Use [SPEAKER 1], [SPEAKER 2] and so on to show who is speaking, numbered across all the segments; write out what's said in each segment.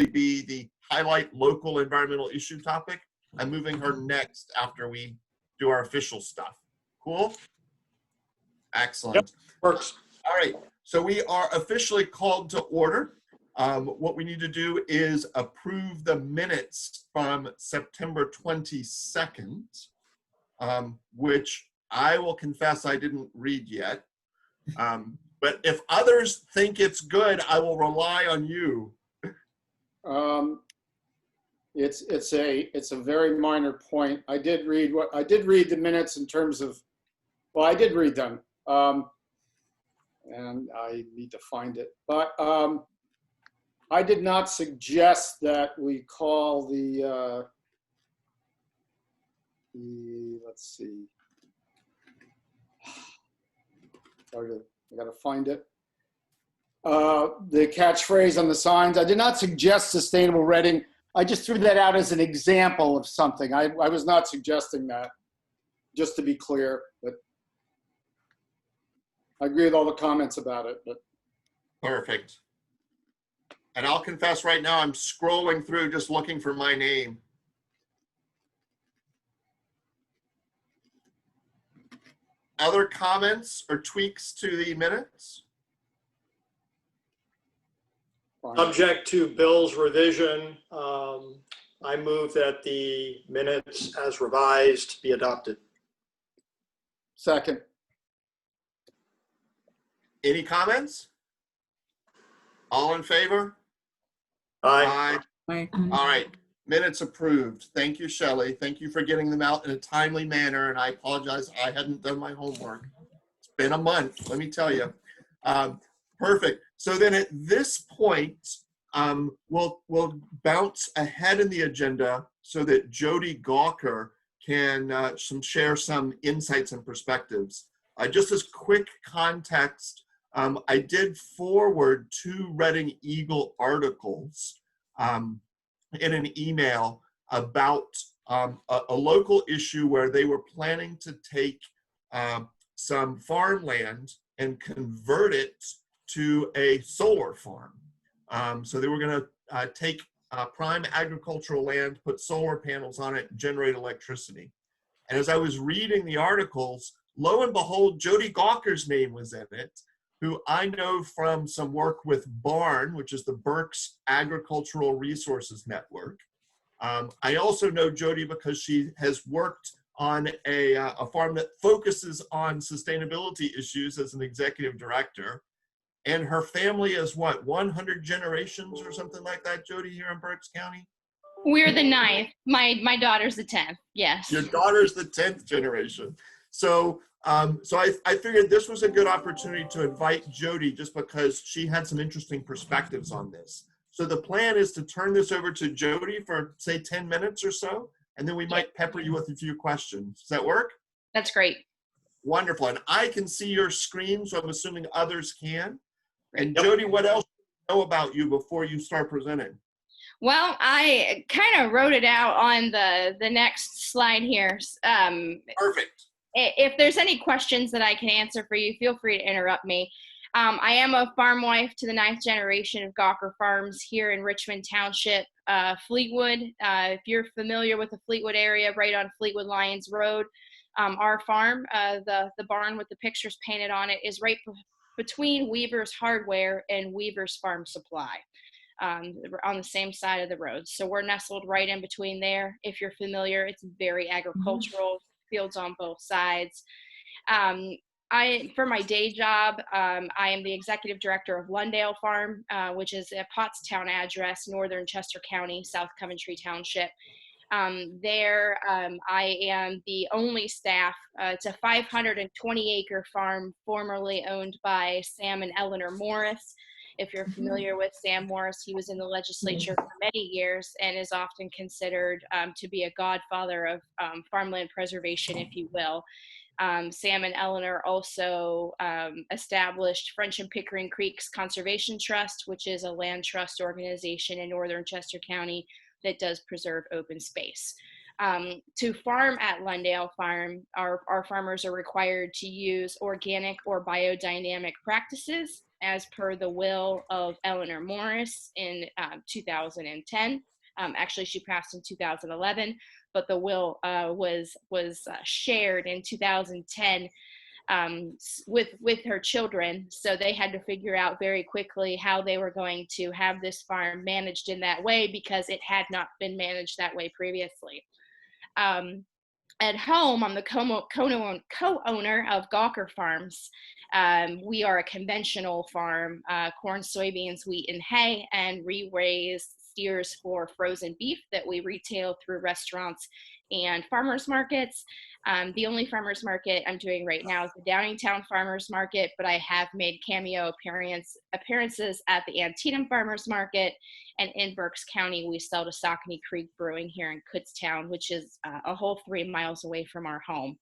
[SPEAKER 1] be the highlight local environmental issue topic. I'm moving her next after we do our official stuff. Cool? Excellent.
[SPEAKER 2] Yep, works.
[SPEAKER 1] All right, so we are officially called to order. What we need to do is approve the minutes from September 22nd, which I will confess I didn't read yet. But if others think it's good, I will rely on you.
[SPEAKER 3] It's a very minor point. I did read the minutes in terms of, well, I did read them, and I need to find it. But I did not suggest that we call the let's see. I gotta find it. The catchphrase on the signs. I did not suggest sustainable Reading. I just threw that out as an example of something. I was not suggesting that, just to be clear. But I agree with all the comments about it. But
[SPEAKER 1] Perfect. And I'll confess right now, I'm scrolling through just looking for my name. Other comments or tweaks to the minutes?
[SPEAKER 2] Subject to Bill's revision, I move that the minutes as revised be adopted.
[SPEAKER 3] second.
[SPEAKER 1] Any comments? All in favor?
[SPEAKER 2] Aye.
[SPEAKER 1] Aye. All right, minutes approved. Thank you, Shelley. Thank you for getting them out in a timely manner, and I apologize, I hadn't done my homework. It's been a month, let me tell you. Perfect. So then at this point, we'll bounce ahead in the agenda so that Jody Gawker can share some insights and perspectives. Just as quick context, I did forward 2 Reading Eagle articles in an email about a local issue where they were planning to take some farmland and convert it to a solar farm. So they were going to take prime agricultural land, put solar panels on it, and generate electricity. And as I was reading the articles, lo and behold, Jody Gawker's name was in it, who I know from some work with BARN, which is the Berks Agricultural Resources Network. I also know Jody because she has worked on a farm that focuses on sustainability issues as an executive director. And her family is what, 100 generations or something like that, Jody, here in Berks County?
[SPEAKER 4] We're the 9th. My daughter's the 10th. Yes.
[SPEAKER 1] Your daughter's the 10th generation. So, so I figured this was a good opportunity to invite Jody just because she had some interesting perspectives on this. So the plan is to turn this over to Jody for, say, 10 minutes or so, and then we might pepper you with a few questions. Does that work?
[SPEAKER 4] That's great.
[SPEAKER 1] Wonderful. And I can see your screen, so I'm assuming others can. And
[SPEAKER 2] Yep.
[SPEAKER 1] Jody, what else do you know about you before you start presenting?
[SPEAKER 4] Well, I kind of wrote it out on the next slide here.
[SPEAKER 1] Perfect.
[SPEAKER 4] If there's any questions that I can answer for you, feel free to interrupt me. I am a farm wife to the 9th generation of Gawker Farms here in Richmond Township, Fleetwood. If you're familiar with the Fleetwood area, right on Fleetwood Lyons Road, our farm, the barn with the pictures painted on it, is right between Weaver's Hardware and Weaver's Farm Supply, on the same side of the road. So we're nestled right in between there. If you're familiar, it's very agricultural, fields on both sides. For my day job, I am the executive director of Lundale Farm, which is a Pottstown address, northern Chester County, South Coventry Township. There, I am the only staff. It's a 520-acre farm formerly owned by Sam and Eleanor Morris. If you're familiar with Sam Morris, he was in the legislature for many years and is often considered to be a godfather of farmland preservation, if you will. Sam and Eleanor also established French and Pickering Creeks Conservation Trust, which is a land trust organization in northern Chester County that does preserve open space. To farm at Lundale Farm, our farmers are required to use organic or biodynamic practices. as per the will of Eleanor Morris in 2010. Actually, she passed in 2011, but the will was shared in 2010 with her children. So they had to figure out very quickly how they were going to have this farm managed in that way, because it had not been managed that way previously. At home, I'm the co-owner of Gawker Farms. We are a conventional farm, corn, soybeans, wheat, and hay, and we raise steers for frozen beef that we retail through restaurants and farmers markets. The only farmers market I'm doing right now is the Downingtown Farmers Market, but I have made cameo appearances at the Antietam Farmers Market, and in Berks County, we sell to Saucony Creek Brewing here in Kutztown, which is a whole 3 miles away from our home.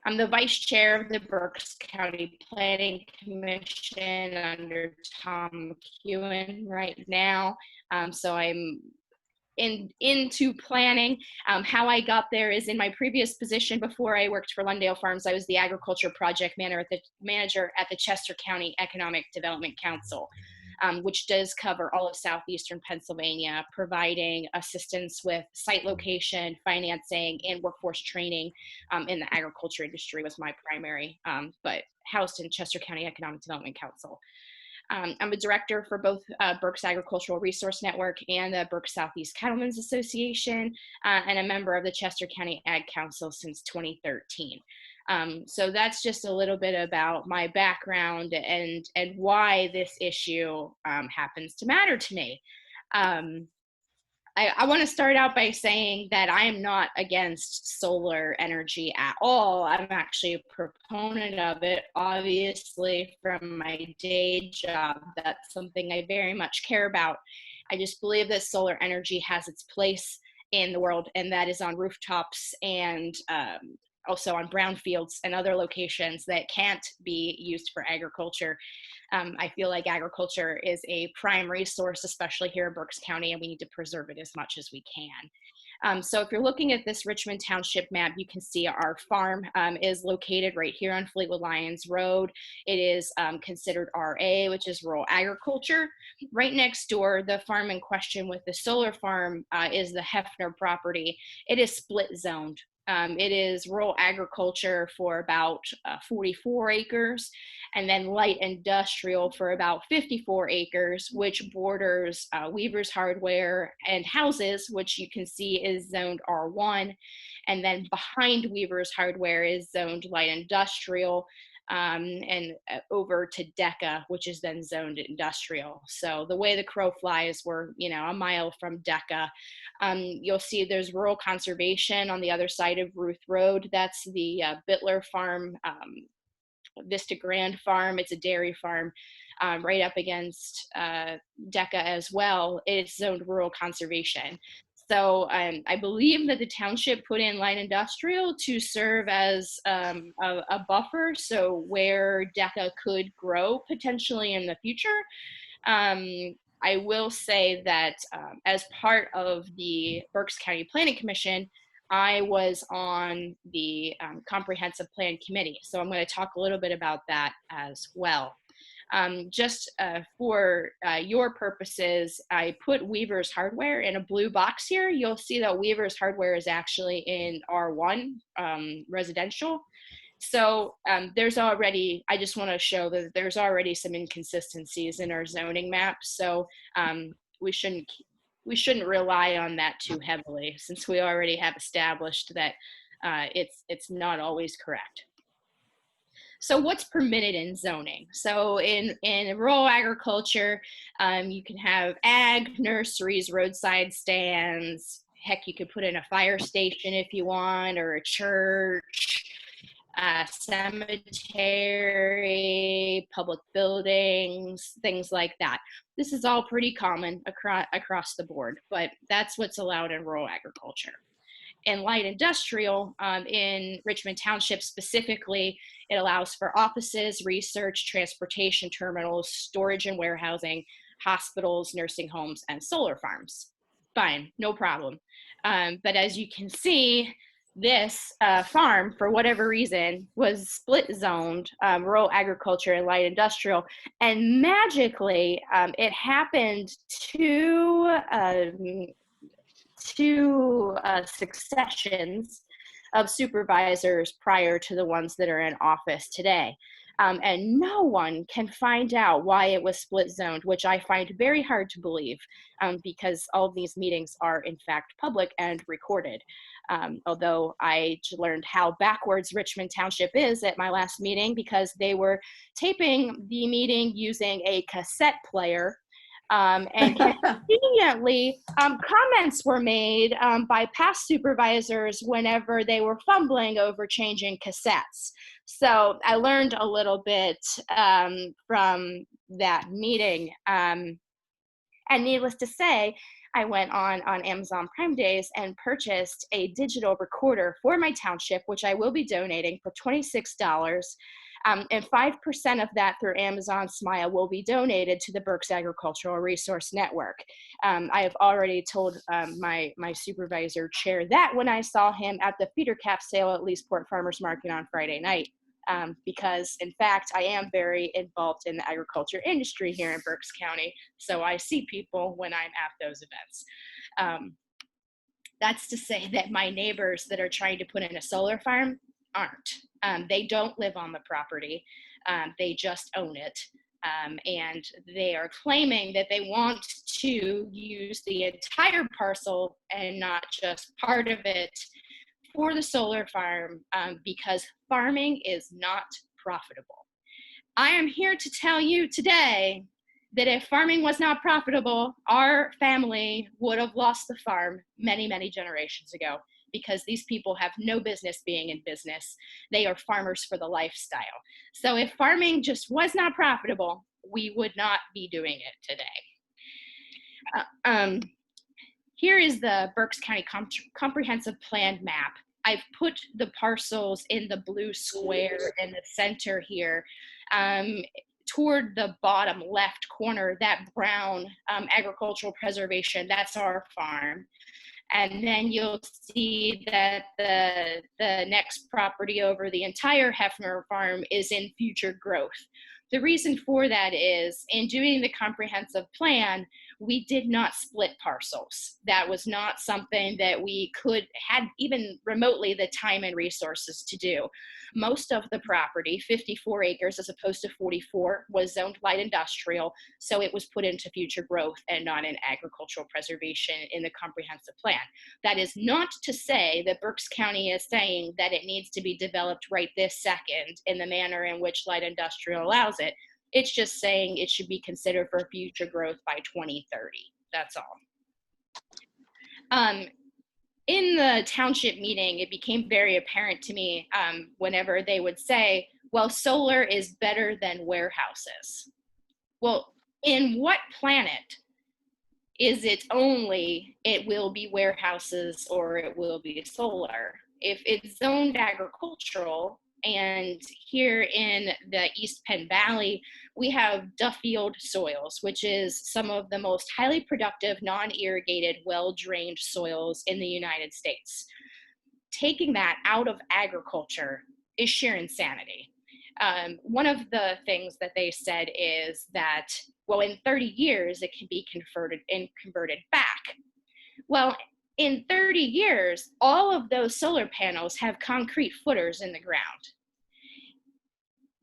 [SPEAKER 4] I'm the vice chair of the Berks County Planning Commission under Tom McEwen right now. So I'm into planning. How I got there is in my previous position before I worked for Lundale Farms, I was the agriculture project manager at the Chester County Economic Development Council, which does cover all of southeastern Pennsylvania, providing assistance with site location, financing, and workforce training in the agriculture industry was my primary, but housed in Chester County Economic Development Council. I'm a director for both Berks Agricultural Resource Network and the Berks Southeast Cattlemen's Association, and a member of the Chester County Ag Council since 2013. So that's just a little bit about my background and why this issue happens to matter to me. I want to start out by saying that I am not against solar energy at all. I'm actually a proponent of it, obviously, from my day job. That's something I very much care about. I just believe that solar energy has its place in the world, and that is on rooftops and also on brownfields and other locations that can't be used for agriculture. I feel like agriculture is a prime resource, especially here in Berks County, and we need to preserve it as much as we can. So if you're looking at this Richmond Township map, you can see our farm is located right here on Fleetwood Lyons Road. It is considered RA, which is rural agriculture. Right next door, the farm in question with the solar farm is the Hefner property. It is split zoned. It is rural agriculture for about 44 acres, and then light industrial for about 54 acres, which borders Weaver's Hardware and houses, which you can see is zoned R1. And then behind Weaver's Hardware is zoned light industrial, and over to DECA, which is then zoned industrial. So the way the crow flies, we're a mile from DECA. You'll see there's rural conservation on the other side of Ruth Road. That's the Bittler Farm, Vista Grand Farm. It's a dairy farm right up against DECA as well. It's zoned rural conservation. So I believe that the township put in light industrial to serve as a buffer, so where DECA could grow potentially in the future. I will say that as part of the Berks County Planning Commission, I was on the Comprehensive Plan Committee. So I'm going to talk a little bit about that as well. Just for your purposes, I put Weaver's Hardware in a blue box here. You'll see that Weaver's Hardware is actually in R1 residential. So there's already, I just want to show that there's already some inconsistencies in our zoning map. So we shouldn't rely on that too heavily, since we already have established that it's not always correct. So what's permitted in zoning? So in rural agriculture, you can have ag, nurseries, roadside stands. Heck, you could put in a fire station if you want, or a church, cemetery, public buildings, things like that. This is all pretty common across the board, but that's what's allowed in rural agriculture. In light industrial, in Richmond Township specifically, it allows for offices, research, transportation terminals, storage and warehousing, hospitals, nursing homes, and solar farms. Fine, no problem. But as you can see, this farm, for whatever reason, was split zoned rural agriculture and light industrial, and magically it happened two successions of supervisors prior to the ones that are in office today. And no one can find out why it was split zoned, which I find very hard to believe, because all of these meetings are in fact public and recorded. Although I learned how backwards Richmond Township is at my last meeting, because they were taping the meeting using a cassette player. And conveniently, comments were made by past supervisors whenever they were fumbling over changing cassettes. So I learned a little bit from that meeting. And needless to say, I went on Amazon Prime Days and purchased a digital recorder for my township, which I will be donating for $26. And 5% of that through Amazon Smile will be donated to the Berks Agricultural Resource Network. I have already told my supervisor chair that when I saw him at the feeder calf sale at Leesport Farmers Market on Friday night, because in fact, I am very involved in the agriculture industry here in Berks County. So I see people when I'm at those events. That's to say that my neighbors that are trying to put in a solar farm aren't. They don't live on the property. They just own it. And they are claiming that they want to use the entire parcel and not just part of it for the solar farm, because farming is not profitable. I am here to tell you today that if farming was not profitable, our family would have lost the farm many, many generations ago, because these people have no business being in business. They are farmers for the lifestyle. So if farming just was not profitable, we would not be doing it today. Here is the Berks County Comprehensive Plan map. I've put the parcels in the blue square in the center here. Toward the bottom left corner, that brown agricultural preservation, that's our farm. And then you'll see that the next property over the entire Hefner farm is in future growth. The reason for that is, in doing the comprehensive plan, we did not split parcels. That was not something that we had even remotely the time and resources to do. Most of the property, 54 acres as opposed to 44, was zoned light industrial, so it was put into future growth and not in agricultural preservation in the comprehensive plan. That is not to say that Berks County is saying that it needs to be developed right this second in the manner in which light industrial allows it. It's just saying it should be considered for future growth by 2030. That's all. In the township meeting, it became very apparent to me whenever they would say, well, solar is better than warehouses. Well, in what planet is it only it will be warehouses or it will be solar? If it's zoned agricultural, and here in the East Penn Valley, we have Duffield soils, which is some of the most highly productive, non-irrigated, well-drained soils in the United States. Taking that out of agriculture is sheer insanity. One of the things that they said is that, well, in 30 years, it can be converted back. Well, in 30 years, all of those solar panels have concrete footers in the ground.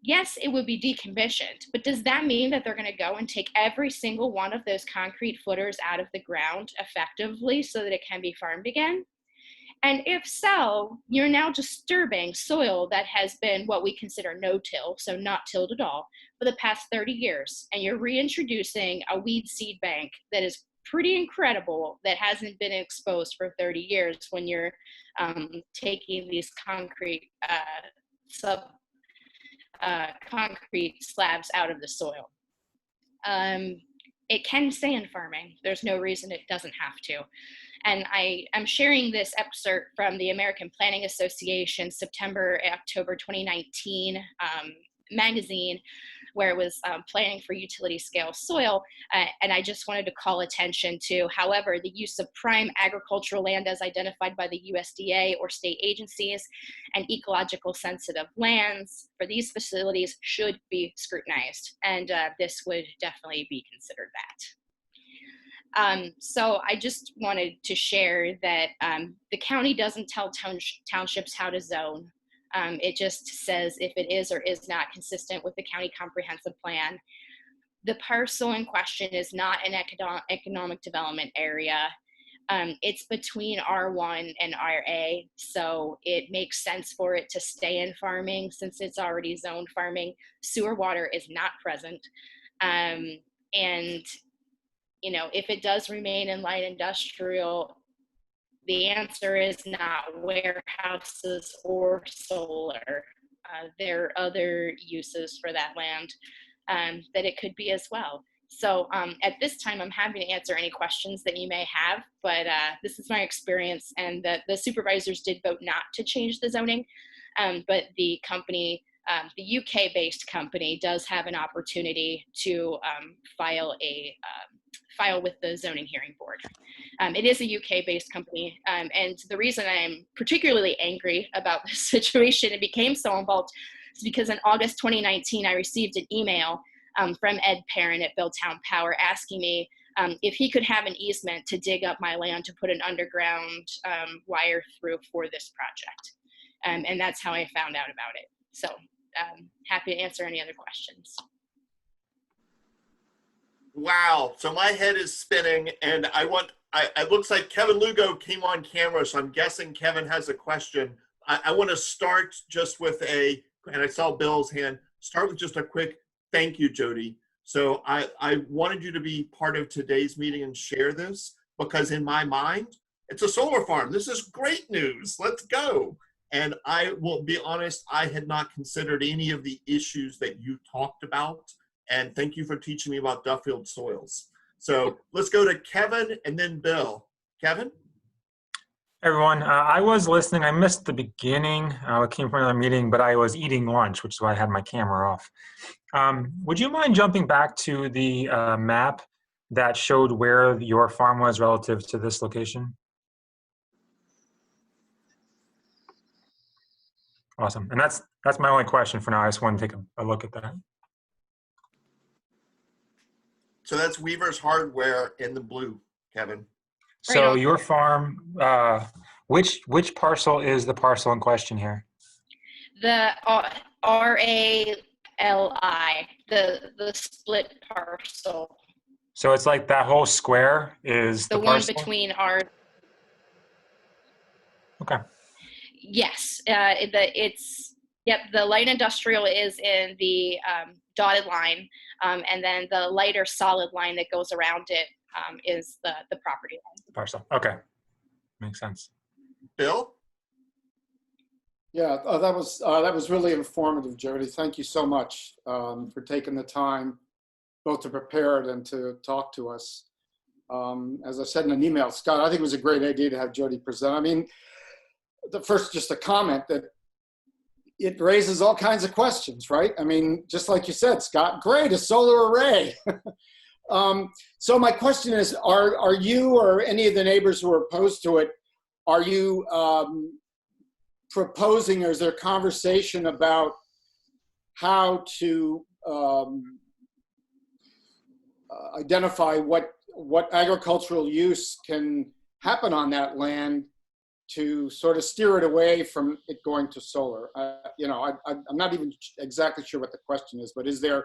[SPEAKER 4] Yes, it would be decommissioned, but does that mean that they're going to go and take every single one of those concrete footers out of the ground effectively so that it can be farmed again? And if so, you're now disturbing soil that has been what we consider no-till, so not tilled at all, for the past 30 years. And you're reintroducing a weed seed bank that is pretty incredible, that hasn't been exposed for 30 years when you're taking these concrete concrete slabs out of the soil. It can stay in farming. There's no reason it doesn't have to. And I'm sharing this excerpt from the American Planning Association September-October 2019 magazine, where it was planning for utility scale soil. And I just wanted to call attention to, however, the use of prime agricultural land as identified by the USDA or state agencies and ecological sensitive lands for these facilities should be scrutinized. And this would definitely be considered that. So I just wanted to share that the county doesn't tell townships how to zone. It just says if it is or is not consistent with the county comprehensive plan. The parcel in question is not an economic development area. It's between R1 and RA, so it makes sense for it to stay in farming since it's already zoned farming. Sewer water is not present. And, you know, if it does remain in light industrial, the answer is not warehouses or solar. There are other uses for that land that it could be as well. So at this time, I'm happy to answer any questions that you may have, but this is my experience, and the supervisors did vote not to change the zoning, but the company, the UK-based company, does have an opportunity to file with the zoning hearing board. It is a UK-based company, and the reason I'm particularly angry about this situation and became so involved is because in August 2019, I received an email from Ed Perrin at Billtown Power asking me if he could have an easement to dig up my land to put an underground wire through for this project. And that's how I found out about it. So happy to answer any other questions.
[SPEAKER 1] Wow. So my head is spinning, and it looks like Kevin Lugo came on camera, so I'm guessing Kevin has a question. I want to start just with and I saw Bill's hand, start with just a quick thank you, Jody. So I wanted you to be part of today's meeting and share this, because in my mind, it's a solar farm. This is great news. Let's go. And I will be honest, I had not considered any of the issues that you talked about. And thank you for teaching me about Duffield soils. So let's go to Kevin and then Bill. Kevin?
[SPEAKER 5] Everyone, I was listening. I missed the beginning. I came from another meeting, but I was eating lunch, which is why I had my camera off. Would you mind jumping back to the map that showed where your farm was relative to this location? Awesome. And that's my only question for now. I just want to take a look at that.
[SPEAKER 1] So that's Weaver's Hardware in the blue, Kevin.
[SPEAKER 5] So your farm, which parcel is the parcel in question here?
[SPEAKER 4] The RALI, the split parcel.
[SPEAKER 5] So it's like that whole square is the
[SPEAKER 4] one
[SPEAKER 5] parcel?
[SPEAKER 4] between our.
[SPEAKER 5] Okay.
[SPEAKER 4] Yes, the light industrial is in the dotted line, and then the lighter solid line that goes around it is the property line.
[SPEAKER 5] The parcel. Okay. Makes sense.
[SPEAKER 1] Bill?
[SPEAKER 3] Yeah, that was really informative, Jody. Thank you so much for taking the time both to prepare it and to talk to us. As I said in an email, Scott, I think it was a great idea to have Jody present. I mean, just a comment that it raises all kinds of questions, right? I mean, just like you said, Scott, great, a solar array. So my question is, are you or any of the neighbors who are opposed to it, are you proposing, or is there conversation about how to identify what agricultural use can happen on that land to sort of steer it away from it going to solar? I'm not even exactly sure what the question is, but is there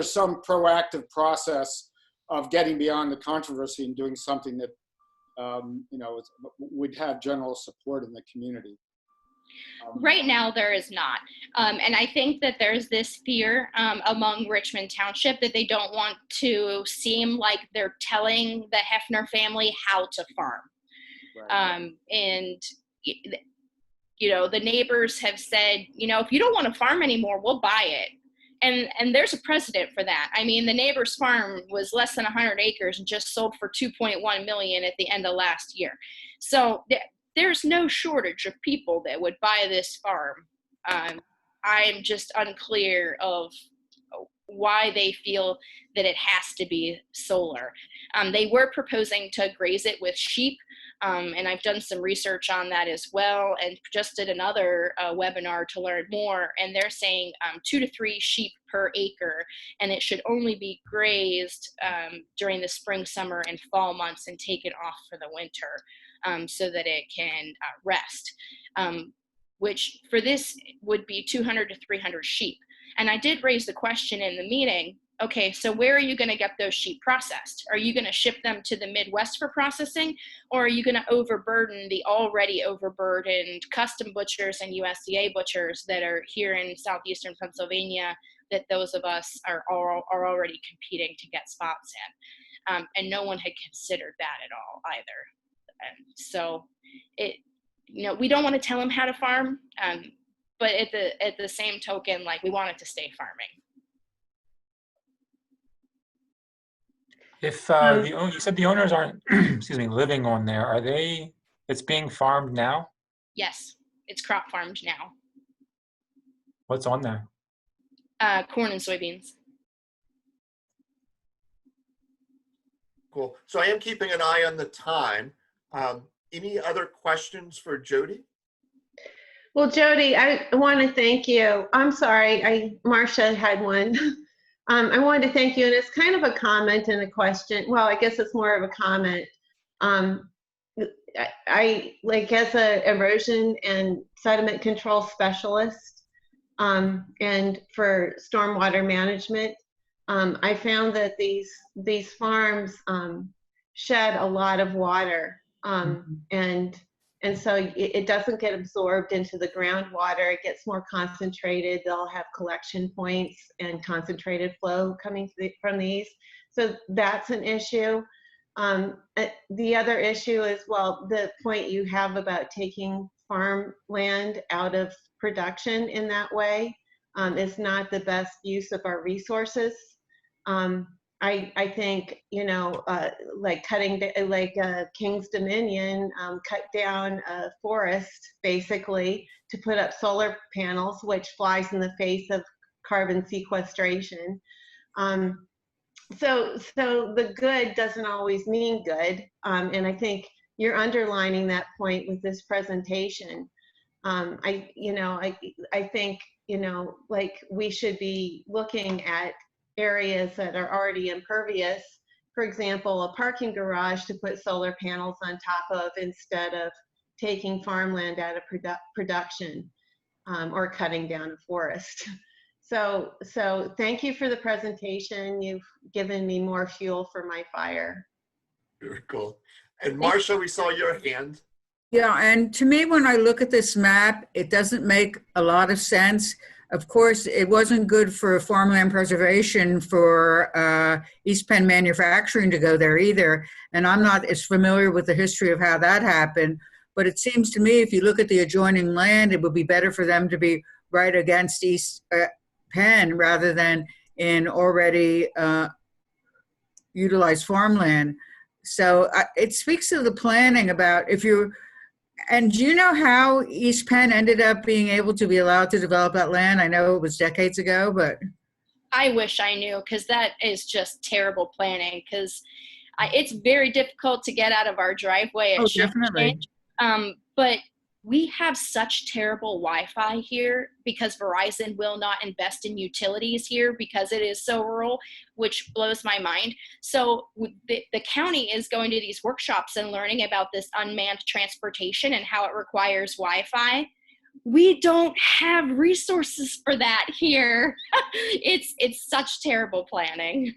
[SPEAKER 3] some proactive process of getting beyond the controversy and doing something that would have general support in the community?
[SPEAKER 4] Right now, there is not. And I think that there's this fear among Richmond Township that they don't want to seem like they're telling the Hefner family how to farm. Right. And, the neighbors have said, if you don't want to farm anymore, we'll buy it. And there's a precedent for that. I mean, the neighbor's farm was less than 100 acres and just sold for $2.1 million at the end of last year. So there's no shortage of people that would buy this farm. I'm just unclear of why they feel that it has to be solar. They were proposing to graze it with sheep, and I've done some research on that as well, and just did another webinar to learn more, and they're saying 2 to 3 sheep per acre, and it should only be grazed during the spring, summer, and fall months and taken off for the winter so that it can rest, which for this would be 200 to 300 sheep. And I did raise the question in the meeting, okay, so where are you going to get those sheep processed? Are you going to ship them to the Midwest for processing, or are you going to overburden the already overburdened custom butchers and USDA butchers that are here in southeastern Pennsylvania, that those of us are already competing to get spots in? And no one had considered that at all either. So we don't want to tell them how to farm, but at the same token, like, we want it to stay farming.
[SPEAKER 5] If you said the owners aren't, excuse me, living on there, are they? It's being farmed now.
[SPEAKER 4] Yes, it's crop farmed now.
[SPEAKER 5] What's on there?
[SPEAKER 4] Corn and soybeans.
[SPEAKER 1] Cool. So I am keeping an eye on the time. Any other questions for Jody?
[SPEAKER 6] Well, Jody, I want to thank you. I'm sorry, Marcia had one. I wanted to thank you, and it's kind of a comment and a question. Well, I guess it's more of a comment. I like, as a erosion and sediment control specialist, and for stormwater management, I found that these farms shed a lot of water, and so it doesn't get absorbed into the groundwater. It gets more concentrated. They'll have collection points and concentrated flow coming from these. So that's an issue. The other issue is, well, the point you have about taking farmland out of production in that way is not the best use of our resources. I think, like cutting, like King's Dominion cut down a forest basically to put up solar panels, which flies in the face of carbon sequestration. So the good doesn't always mean good. And I think you're underlining that point with this presentation. I think, like, we should be looking at areas that are already impervious. For example, a parking garage to put solar panels on top of, instead of taking farmland out of production or cutting down a forest. So thank you for the presentation. You've given me more fuel for my fire.
[SPEAKER 1] Very cool. And Marcia, we saw your hand.
[SPEAKER 7] Yeah, and to me, when I look at this map, it doesn't make a lot of sense. Of course, it wasn't good for farmland preservation for East Penn Manufacturing to go there either. And I'm not as familiar with the history of how that happened. But it seems to me, if you look at the adjoining land, it would be better for them to be right against East Penn rather than in already utilized farmland. So it speaks to the planning about if you. And do you know how East Penn ended up being able to be allowed to develop that land? I know it was decades ago, but.
[SPEAKER 4] I wish I knew, because that is just terrible planning, because it's very difficult to get out of our driveway.
[SPEAKER 7] Oh, definitely.
[SPEAKER 4] But we have such terrible Wi-Fi here because Verizon will not invest in utilities here because it is so rural, which blows my mind. So the county is going to these workshops and learning about this unmanned transportation and how it requires Wi-Fi. We don't have resources for that here. It's such terrible planning.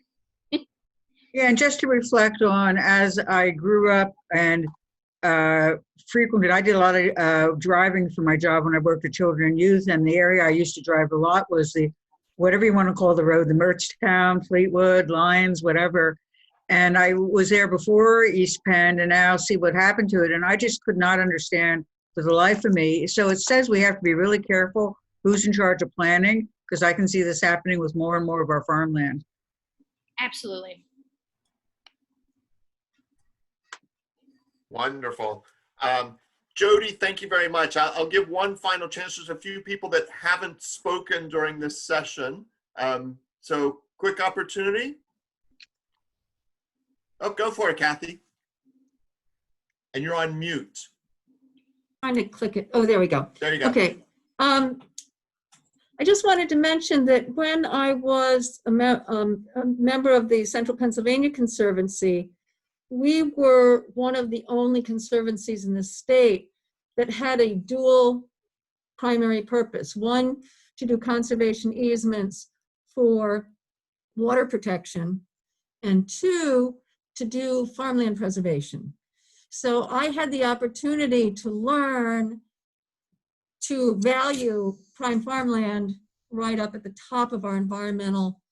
[SPEAKER 7] Yeah, and just to reflect on, as I grew up and frequented, I did a lot of driving for my job when I worked with children and youth, and the area I used to drive a lot was the, whatever you want to call the road, the Merchtown, Fleetwood, Lyons, whatever. And I was there before East Penn, and now see what happened to it. And I just could not understand for the life of me. So it says we have to be really careful who's in charge of planning, because I can see this happening with more and more of our farmland.
[SPEAKER 4] Absolutely.
[SPEAKER 1] Wonderful. Jody, thank you very much. I'll give one final chance. There's a few people that haven't spoken during this session. So quick opportunity? Oh, go for it, Kathy. And you're on mute.
[SPEAKER 8] Trying to click it. Oh, there we go.
[SPEAKER 1] There you go.
[SPEAKER 8] Okay. I just wanted to mention that when I was a member of the Central Pennsylvania Conservancy, we were one of the only conservancies in the state that had a dual primary purpose. One, to do conservation easements for water protection, and two, to do farmland preservation. So I had the opportunity to learn to value prime farmland right up at the top of our environmental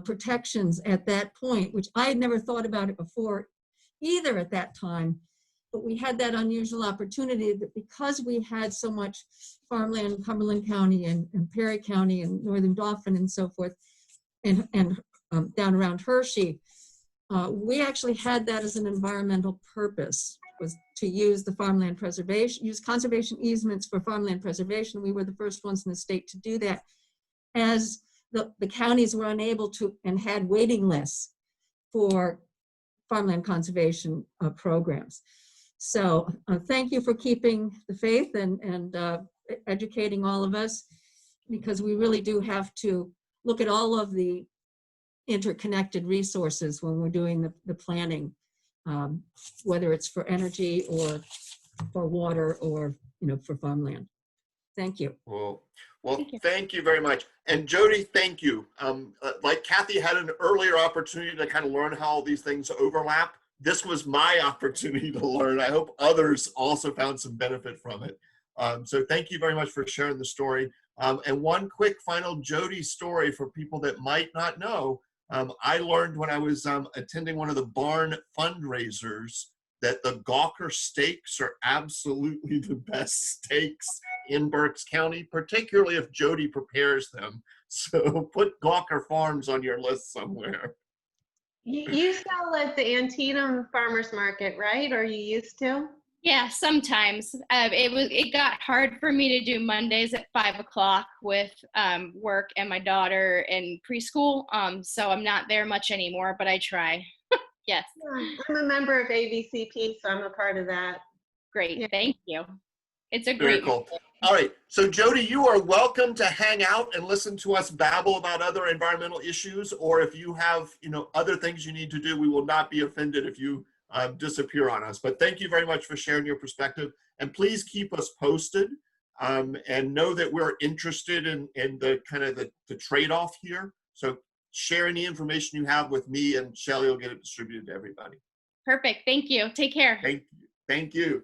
[SPEAKER 8] protections at that point, which I had never thought about it before either at that time. But we had that unusual opportunity that because we had so much farmland in Cumberland County and Perry County and Northern Dauphin and so forth, and down around Hershey, we actually had that as an environmental purpose, was to use the farmland preservation, use conservation easements for farmland preservation. We were the first ones in the state to do that, as the counties were unable to and had waiting lists for farmland conservation programs. So thank you for keeping the faith and educating all of us, because we really do have to look at all of the interconnected resources when we're doing the planning, whether it's for energy or for water or for farmland. Thank you.
[SPEAKER 1] Well, thank you very much. And Jody, thank you. Like Kathy had an earlier opportunity to kind of learn how all these things overlap. This was my opportunity to learn. I hope others also found some benefit from it. So thank you very much for sharing the story. And one quick final Jody story for people that might not know. I learned when I was attending one of the barn fundraisers that the Gawker steaks are absolutely the best steaks in Berks County, particularly if Jody prepares them. So put Gawker Farms on your list somewhere.
[SPEAKER 6] You sell at the Antietam Farmers Market, right? Or you used to?
[SPEAKER 4] Yeah, sometimes. It got hard for me to do Mondays at 5 o'clock with work and my daughter in preschool. So I'm not there much anymore, but I try. Yes.
[SPEAKER 6] Yeah, I'm a member of ABCP, so I'm a part of that.
[SPEAKER 4] Great.
[SPEAKER 6] Yeah.
[SPEAKER 4] Thank you. It's a
[SPEAKER 1] Very
[SPEAKER 4] great.
[SPEAKER 1] cool. All right. So Jody, you are welcome to hang out and listen to us babble about other environmental issues, or if you have, other things you need to do, we will not be offended if you disappear on us. But thank you very much for sharing your perspective, and please keep us posted, and know that we're interested in the kind of the trade-off here. So share any information you have with me, and Shelley will get it distributed to everybody.
[SPEAKER 4] Perfect. Thank you. Take care.
[SPEAKER 1] Thank you.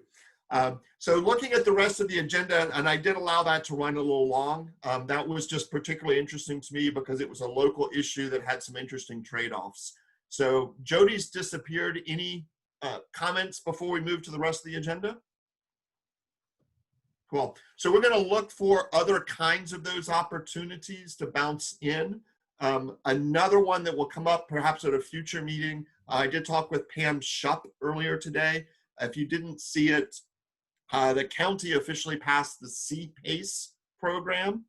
[SPEAKER 1] So looking at the rest of the agenda, and I did allow that to run a little long, that was just particularly interesting to me because it was a local issue that had some interesting trade-offs. So Jody's disappeared. Any comments before we move to the rest of the agenda? Cool. So we're going to look for other kinds of those opportunities to bounce in. Another one that will come up perhaps at a future meeting, I did talk with Pam Shupp earlier today. If you didn't see it, the county officially passed the CPACE program,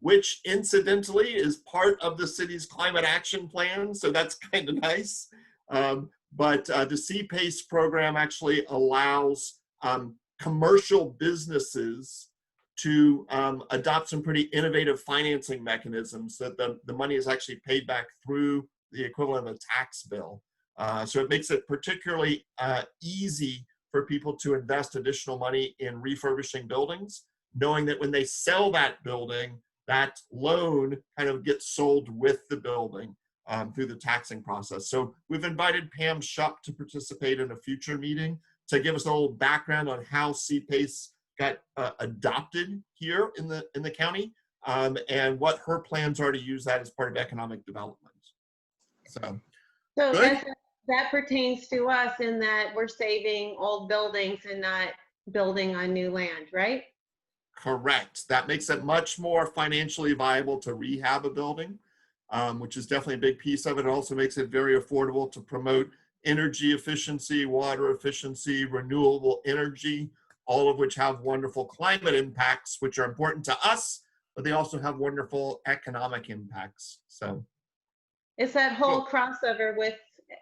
[SPEAKER 1] which incidentally is part of the city's climate action plan. So that's kind of nice. But the CPACE program actually allows commercial businesses to adopt some pretty innovative financing mechanisms that the money is actually paid back through the equivalent of a tax bill. So it makes it particularly easy for people to invest additional money in refurbishing buildings, knowing that when they sell that building, that loan kind of gets sold with the building through the taxing process. So we've invited Pam Shupp to participate in a future meeting to give us a little background on how CPACE got adopted here in the county, and what her plans are to use that as part of economic development. So
[SPEAKER 6] that pertains to us in that we're saving old buildings and not building on new land, right?
[SPEAKER 1] Correct. That makes it much more financially viable to rehab a building, which is definitely a big piece of it. It also makes it very affordable to promote energy efficiency, water efficiency, renewable energy, all of which have wonderful climate impacts, which are important to us, but they also have wonderful economic impacts. So
[SPEAKER 6] It's that whole crossover with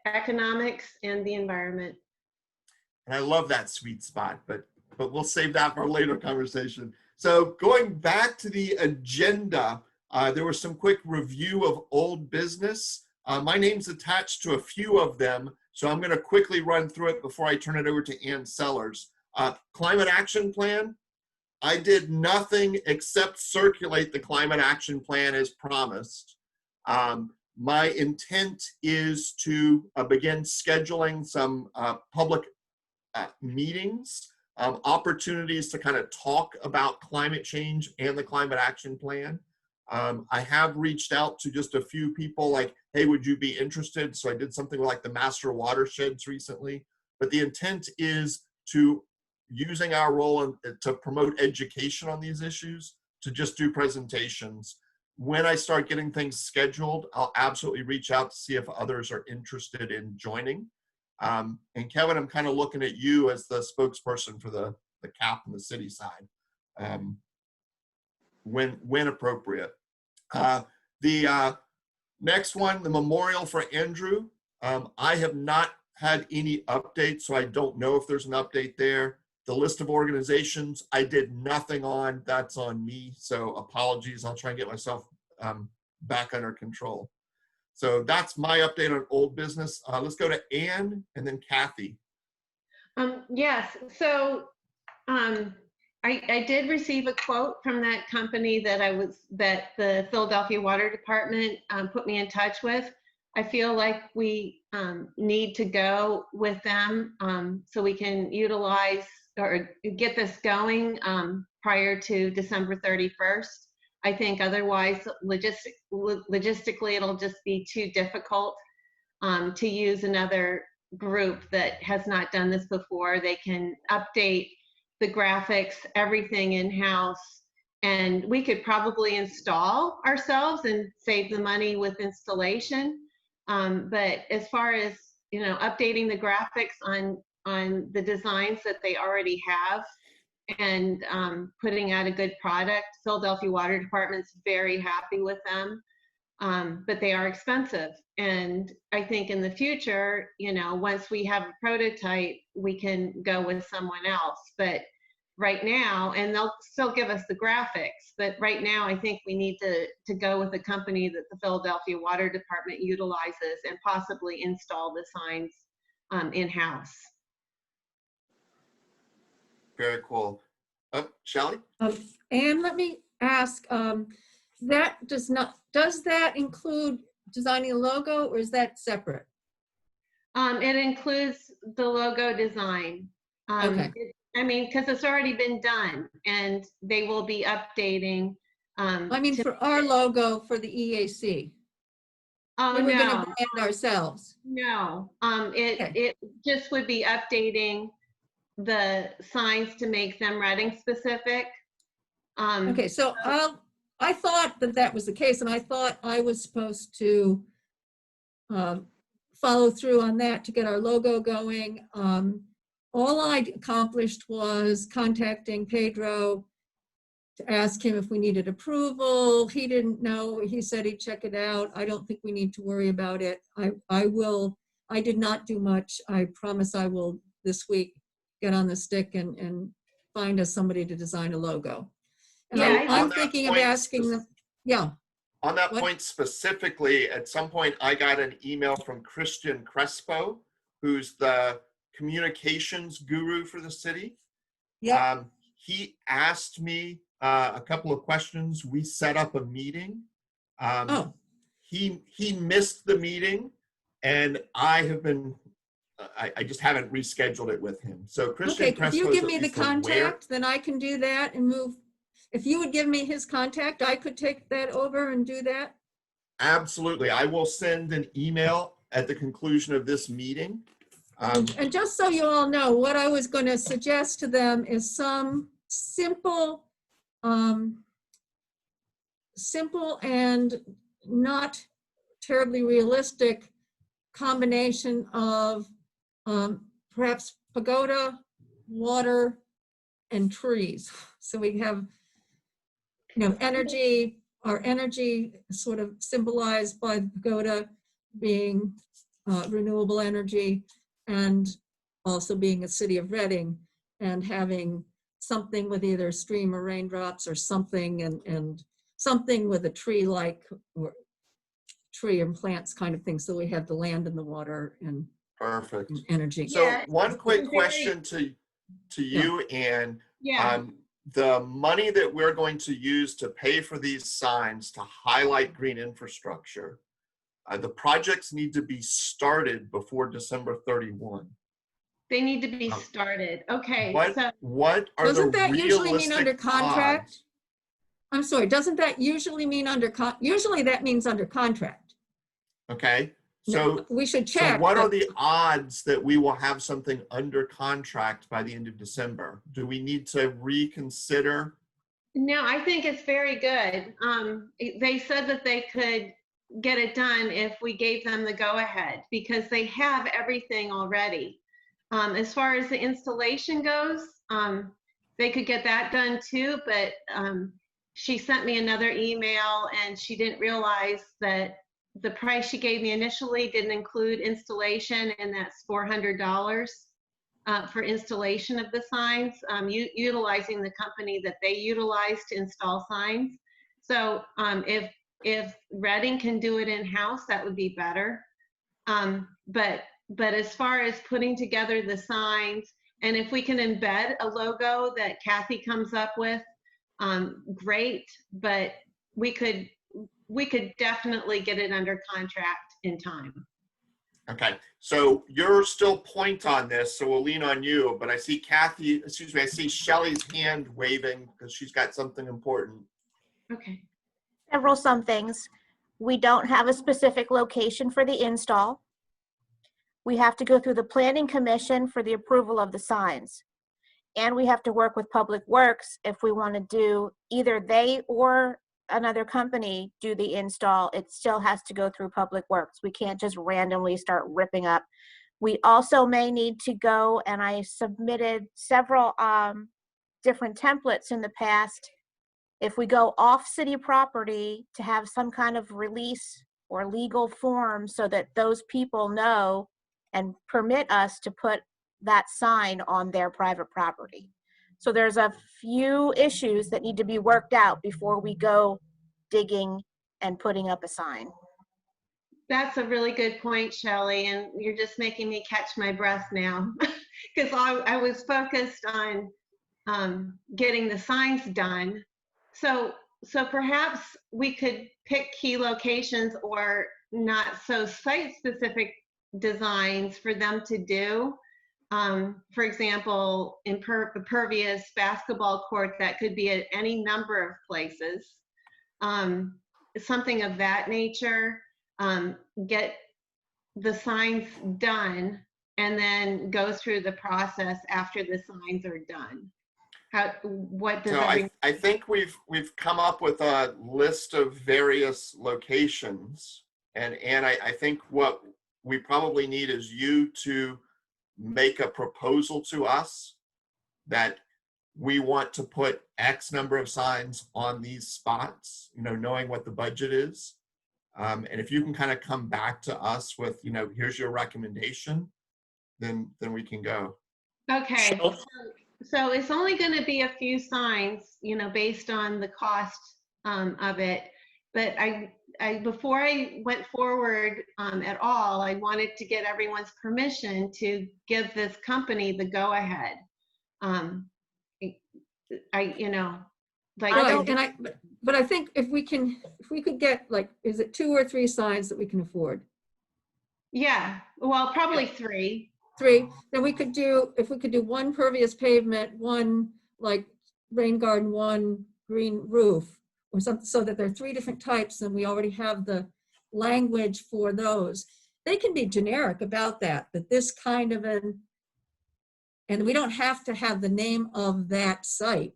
[SPEAKER 6] economics and the environment.
[SPEAKER 1] And I love that sweet spot, but we'll save that for a later conversation. So going back to the agenda, there was some quick review of old business. My name's attached to a few of them, so I'm going to quickly run through it before I turn it over to Ann Sellers. Climate action plan. I did nothing except circulate the climate action plan as promised. My intent is to begin scheduling some public meetings, opportunities to kind of talk about climate change and the climate action plan. I have reached out to just a few people like, hey, would you be interested? So I did something like the master watersheds recently, but the intent is to using our role to promote education on these issues, to just do presentations. When I start getting things scheduled, I'll absolutely reach out to see if others are interested in joining. And Kevin, I'm kind of looking at you as the spokesperson for the CAP and the city side, when appropriate. The next one, the memorial for Andrew. I have not had any updates, so I don't know if there's an update there. The list of organizations I did nothing on, that's on me. So apologies, I'll try and get myself back under control. So that's my update on old business. Let's go to Ann and then Kathy.
[SPEAKER 6] Yes, so I did receive a quote from that company that the Philadelphia Water Department put me in touch with. I feel like we need to go with them so we can utilize or get this going prior to December 31st. I think otherwise, logistically, it'll just be too difficult to use another group that has not done this before. They can update the graphics, everything in-house, and we could probably install ourselves and save the money with installation. But as far as, updating the graphics on the designs that they already have and putting out a good product, Philadelphia Water Department's very happy with them. But they are expensive. And I think in the future, once we have a prototype, we can go with someone else. But right now, and they'll still give us the graphics, but right now I think we need to go with a company that the Philadelphia Water Department utilizes and possibly install the signs in-house.
[SPEAKER 1] Very cool. Shelley?
[SPEAKER 8] And let me ask, does that include designing a logo, or is that separate?
[SPEAKER 6] It includes the logo design.
[SPEAKER 8] Okay.
[SPEAKER 6] Because it's already been done, and they will be updating.
[SPEAKER 8] For our logo for the EAC.
[SPEAKER 6] Oh,
[SPEAKER 8] we were going to
[SPEAKER 6] no.
[SPEAKER 8] brand ourselves.
[SPEAKER 6] No.
[SPEAKER 8] Okay.
[SPEAKER 6] It just would be updating the signs to make them Reading specific.
[SPEAKER 8] Okay, so I thought that was the case, and I thought I was supposed to follow through on that to get our logo going. All I accomplished was contacting Pedro to ask him if we needed approval. He didn't know. He said he'd check it out. I don't think we need to worry about it. I will. I did not do much. I promise I will this week get on the stick and find us somebody to design a logo. And
[SPEAKER 6] Yeah,
[SPEAKER 8] I'm thinking of asking them. Yeah.
[SPEAKER 1] On that point specifically, at some point I got an email from Christian Crespo, who's the communications guru for the city.
[SPEAKER 8] Yeah.
[SPEAKER 1] He asked me a couple of questions. We set up a meeting. He missed the meeting, and I have been. I just haven't rescheduled it with him. So Christian Crespo.
[SPEAKER 8] If you give me the contact, then I can do that and move. If you would give me his contact, I could take that over and do that.
[SPEAKER 1] Absolutely. I will send an email at the conclusion of this meeting.
[SPEAKER 8] And just so you all know, what I was going to suggest to them is some simple and not terribly realistic combination of perhaps pagoda, water, and trees. So we have, energy, our energy sort of symbolized by the pagoda, being renewable energy and also being a city of Reading and having something with either a stream or raindrops or something and something with a tree like or tree and plants kind of thing. So we have the land and the water and
[SPEAKER 1] Perfect.
[SPEAKER 8] energy.
[SPEAKER 1] So
[SPEAKER 6] Yeah,
[SPEAKER 1] one quick
[SPEAKER 6] very-
[SPEAKER 1] question to you, Ann.
[SPEAKER 6] Yeah.
[SPEAKER 1] The money that we're going to use to pay for these signs to highlight green infrastructure, the projects need to be started before December 31.
[SPEAKER 6] They need to be started. Okay.
[SPEAKER 1] What
[SPEAKER 6] So
[SPEAKER 1] are
[SPEAKER 8] Doesn't
[SPEAKER 1] the
[SPEAKER 8] that usually mean
[SPEAKER 1] realistic
[SPEAKER 8] under contract?
[SPEAKER 1] odds?
[SPEAKER 8] I'm sorry, doesn't that usually mean usually that means under contract?
[SPEAKER 1] Okay, so
[SPEAKER 8] We should
[SPEAKER 1] so
[SPEAKER 8] check.
[SPEAKER 1] what are
[SPEAKER 8] but-
[SPEAKER 1] the odds that we will have something under contract by the end of December? Do we need to reconsider?
[SPEAKER 6] no, I think it's very good. They said that they could get it done if we gave them the go-ahead because they have everything already. As far as the installation goes, they could get that done too, but she sent me another email and she didn't realize that the price she gave me initially didn't include installation, and that's $400 for installation of the signs, utilizing the company that they utilize to install signs. So if Reading can do it in-house, that would be better. But as far as putting together the signs, and if we can embed a logo that Kathy comes up with, great, but we could definitely get it under contract in time.
[SPEAKER 1] Okay, so you're still point on this, so we'll lean on you, but I see Kathy, excuse me, I see Shelley's hand waving because she's got something important.
[SPEAKER 6] Okay.
[SPEAKER 9] Some things. We don't have a specific location for the install. We have to go through the planning commission for the approval of the signs. And we have to work with Public Works if we want to do either they or another company do the install. It still has to go through Public Works. We can't just randomly start ripping up. We also may need to go, and I submitted several different templates in the past. If we go off city property, to have some kind of release or legal form so that those people know and permit us to put that sign on their private property. So there's a few issues that need to be worked out before we go digging and putting up a sign.
[SPEAKER 6] That's a really good point, Shelley, and you're just making me catch my breath now because I was focused on getting the signs done. So perhaps we could pick key locations or not so site-specific designs for them to do. For example, impervious basketball court, that could be at any number of places. Something of that nature. Get the signs done and then go through the process after the signs are done. What does
[SPEAKER 1] So I think we've come up with a list of various locations, and I think what we probably need is you to make a proposal to us that we want to put X number of signs on these spots, knowing what the budget is. And if you can kind of come back to us with, here's your recommendation, then we can go.
[SPEAKER 6] Okay.
[SPEAKER 2] Shel-
[SPEAKER 6] So it's only going to be a few signs, based on the cost of it. But before I went forward at all, I wanted to get everyone's permission to give this company the go-ahead.
[SPEAKER 8] But I think if we could get is it 2 or 3 signs that we can afford?
[SPEAKER 6] Yeah, well, probably 3.
[SPEAKER 8] 3, then we could do, if we could do 1 pervious pavement, 1 rain garden, 1 green roof, or something, so that there are 3 different types, and we already have the language for those. They can be generic about that this kind of and we don't have to have the name of that site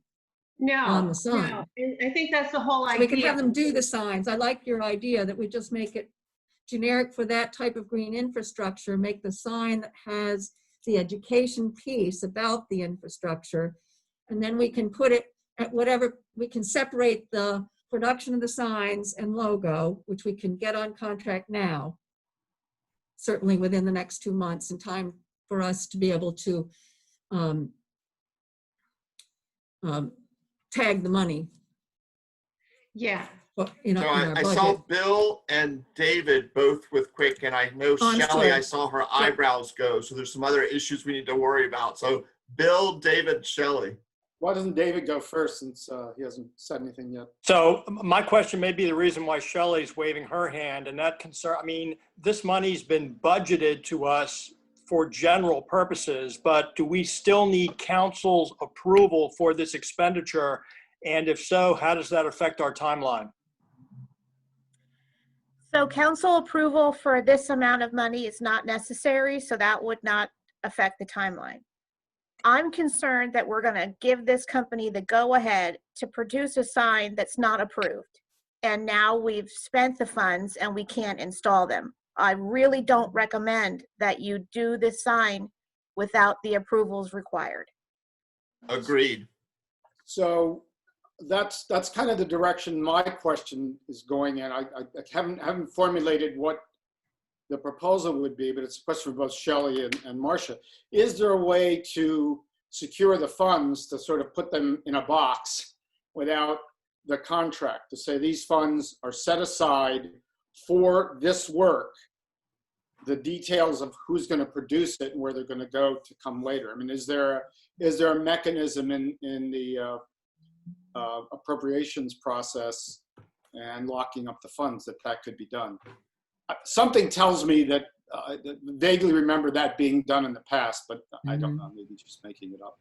[SPEAKER 8] on the sign.
[SPEAKER 6] No. And I think that's the whole
[SPEAKER 8] So
[SPEAKER 6] idea.
[SPEAKER 8] we can have them do the signs. I like your idea that we just make it generic for that type of green infrastructure, make the sign that has the education piece about the infrastructure, and then we can put it at whatever, we can separate the production of the signs and logo, which we can get on contract now, certainly within the next 2 months, in time for us to be able to tag the money.
[SPEAKER 4] Yeah.
[SPEAKER 8] In
[SPEAKER 1] So
[SPEAKER 8] our
[SPEAKER 1] I saw
[SPEAKER 8] budget.
[SPEAKER 1] Bill and David both with quick, and I know
[SPEAKER 8] Oh, I'm
[SPEAKER 1] Shelley, I
[SPEAKER 8] sorry.
[SPEAKER 1] saw her eyebrows go. So there's some other issues we need to worry about. So Bill, David, Shelley.
[SPEAKER 3] Why doesn't David go first since he hasn't said anything yet?
[SPEAKER 2] So my question may be the reason why Shelley's waving her hand, and that concern, I mean, this money's been budgeted to us for general purposes, but do we still need council's approval for this expenditure? And if so, how does that affect our timeline?
[SPEAKER 9] So council approval for this amount of money is not necessary, so that would not affect the timeline. I'm concerned that we're gonna give this company the go-ahead to produce a sign that's not approved. And now we've spent the funds and we can't install them. I really don't recommend that you do this sign without the approvals required.
[SPEAKER 1] Agreed.
[SPEAKER 3] So that's kind of the direction my question is going in. I haven't formulated what the proposal would be, but it's a question for both Shelley and Marcia. Is there a way to secure the funds to sort of put them in a box without the contract, to say these funds are set aside for this work, the details of who's going to produce it and where they're going to go to come later? I mean, is there a mechanism in the appropriations process and locking up the funds that could be done? Something tells me that I vaguely remember that being done in the past, but I don't know, maybe just making it up.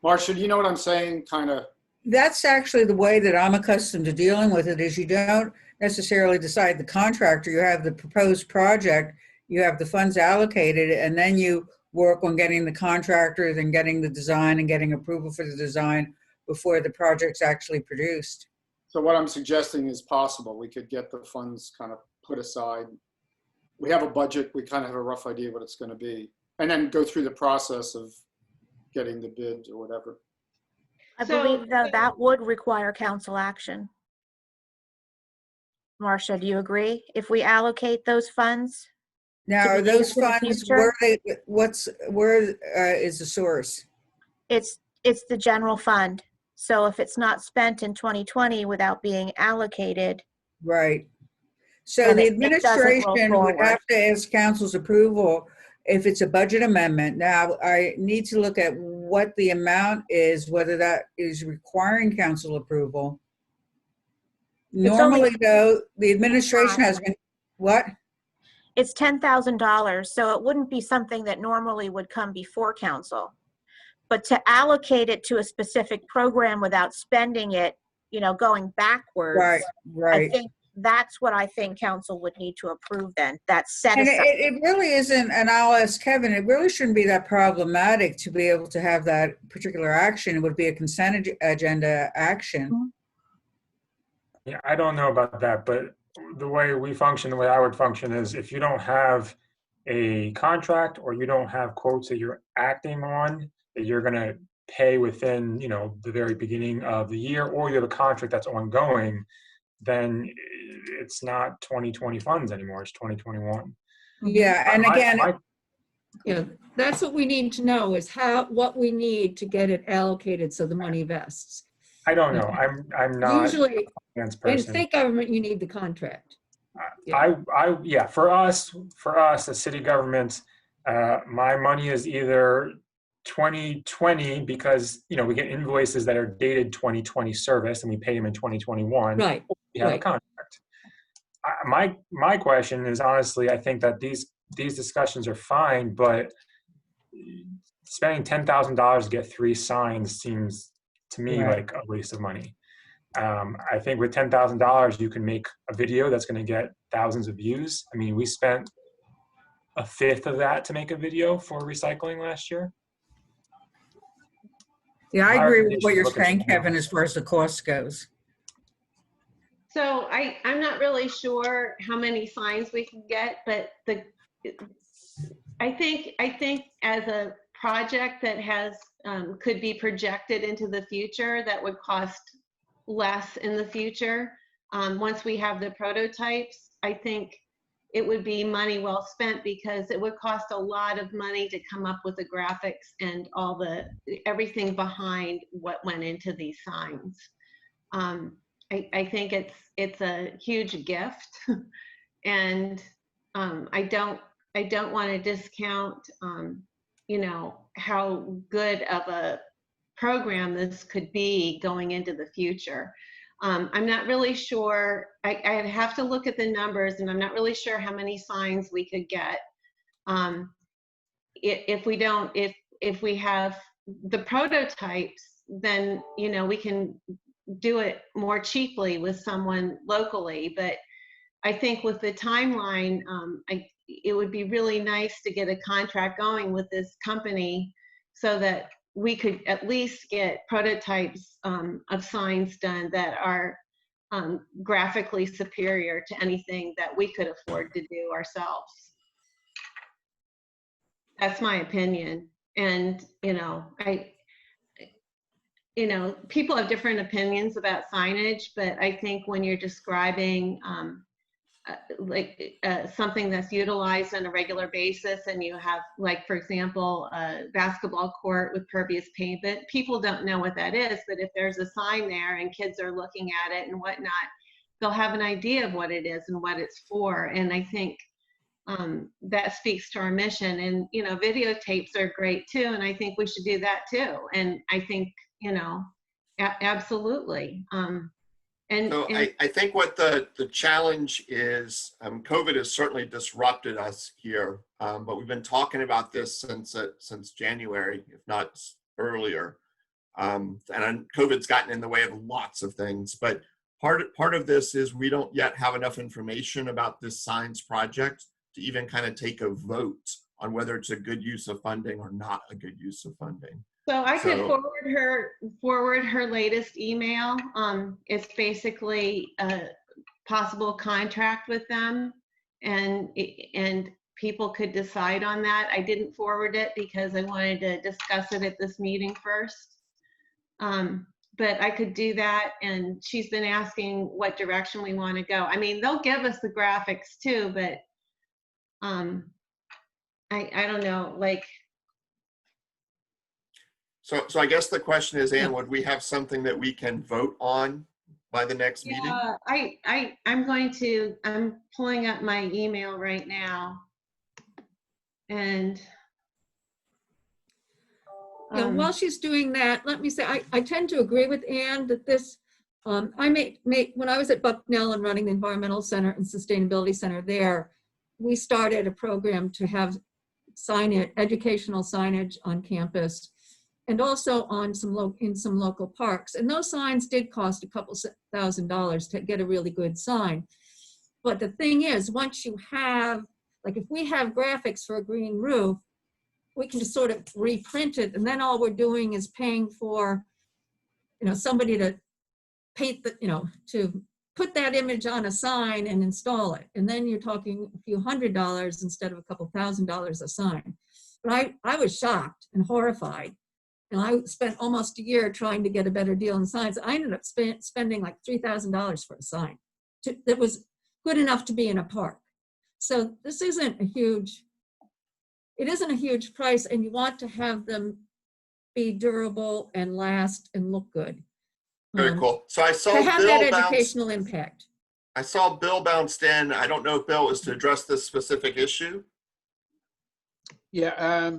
[SPEAKER 3] Marcia, do you know what I'm saying? Kind of.
[SPEAKER 7] That's actually the way that I'm accustomed to dealing with it, is you don't necessarily decide the contractor. You have the proposed project, you have the funds allocated, and then you work on getting the contractors and getting the design and getting approval for the design before the project's actually produced.
[SPEAKER 3] So what I'm suggesting is possible. We could get the funds kind of put aside. We have a budget. We kind of have a rough idea what it's going to be, and then go through the process of getting the bid or whatever.
[SPEAKER 9] I believe that would require council action. Marcia, do you agree? If we allocate those funds?
[SPEAKER 7] Now, are those funds, where is the source?
[SPEAKER 9] It's the general fund. So if it's not spent in 2020 without being allocated.
[SPEAKER 7] Right. So the administration would have to ask council's approval if it's a budget amendment. Now, I need to look at what the amount is, whether that is requiring council approval. Normally, though, the administration has been, what?
[SPEAKER 9] It's $10,000, so it wouldn't be something that normally would come before council. But to allocate it to a specific program without spending it, going backwards,
[SPEAKER 7] right.
[SPEAKER 9] I think that's what I think council would need to approve then. That's set
[SPEAKER 7] And
[SPEAKER 9] aside.
[SPEAKER 7] it really isn't, and I'll ask Kevin, it really shouldn't be that problematic to be able to have that particular action. It would be a consent agenda action.
[SPEAKER 5] Yeah, I don't know about that, but the way we function, the way I would function is if you don't have a contract or you don't have quotes that you're acting on, that you're going to pay within, the very beginning of the year, or you have a contract that's ongoing, then it's not 2020 funds anymore. It's 2021.
[SPEAKER 7] Yeah, and again,
[SPEAKER 8] yeah, that's what we need to know is what we need to get it allocated so the money vests.
[SPEAKER 5] I don't know. I'm not
[SPEAKER 8] usually
[SPEAKER 5] a finance
[SPEAKER 8] in
[SPEAKER 5] person.
[SPEAKER 8] state government you need the contract.
[SPEAKER 5] Yeah, for us, the city government, my money is either 2020 because we get invoices that are dated 2020 service and we pay them in 2021.
[SPEAKER 8] Right.
[SPEAKER 5] We have a contract. My question is, honestly, I think that these discussions are fine, but spending $10,000 to get 3 signs seems to me like a waste of money. I think with $10,000 you can make a video that's going to get thousands of views. I mean, we spent 1/5 of that to make a video for recycling last year.
[SPEAKER 7] Yeah, I agree with what you're saying, Kevin, as far as the cost goes.
[SPEAKER 6] So I'm not really sure how many signs we can get, but I think as a project that has could be projected into the future, that would cost less in the future. Once we have the prototypes, I think it would be money well spent, because it would cost a lot of money to come up with the graphics and everything behind what went into these signs. I think it's a huge gift, and I don't want to discount how good of a program this could be going into the future. I'm not really sure. I'd have to look at the numbers, and I'm not really sure how many signs we could get. If we have the prototypes, then we can do it more cheaply with someone locally. But I think with the timeline, it would be really nice to get a contract going with this company so that we could at least get prototypes of signs done that are graphically superior to anything that we could afford to do ourselves. That's my opinion. And, people have different opinions about signage, but I think when you're describing something that's utilized on a regular basis, and you have, like, for example, a basketball court with pervious pavement, people don't know what that is, but if there's a sign there and kids are looking at it and whatnot, they'll have an idea of what it is and what it's for. And I think that speaks to our mission. And videotapes are great too, and I think we should do that too. And I think absolutely.
[SPEAKER 1] So I think what the challenge is, COVID has certainly disrupted us here, but we've been talking about this since January, if not earlier. And COVID's gotten in the way of lots of things, but part of this is we don't yet have enough information about this signs project to even kind of take a vote on whether it's a good use of funding or not a good use of funding.
[SPEAKER 6] So I could forward her latest email. It's basically a possible contract with them, and people could decide on that. I didn't forward it because I wanted to discuss it at this meeting first. But I could do that, and she's been asking what direction we want to go. I mean, they'll give us the graphics too, but I don't know, like.
[SPEAKER 1] So I guess the question is, Ann, would we have something that we can vote on by the next meeting?
[SPEAKER 6] I'm pulling up my email right now. And
[SPEAKER 8] while she's doing that, let me say, I tend to agree with Ann that this, when I was at Bucknell and running the Environmental Center and Sustainability Center there, we started a program to have educational signage on campus, and also on in some local parks. And those signs did cost a couple $1,000s to get a really good sign. But the thing is, once you have, like, if we have graphics for a green roof, we can just sort of reprint it, and then all we're doing is paying for, somebody to paint to put that image on a sign and install it. And then you're talking a few $100s instead of a couple $1,000s a sign. But I was shocked and horrified. And I spent almost a year trying to get a better deal on signs. I ended up spending like $3,000 for a sign that was good enough to be in a park. So this isn't a huge price, and you want to have them be durable and last and look good.
[SPEAKER 1] Very cool. So I saw
[SPEAKER 8] to have
[SPEAKER 1] Bill
[SPEAKER 8] that educational impact.
[SPEAKER 1] I saw Bill bounced in. I don't know if Bill was to address this specific issue.
[SPEAKER 10] Yeah,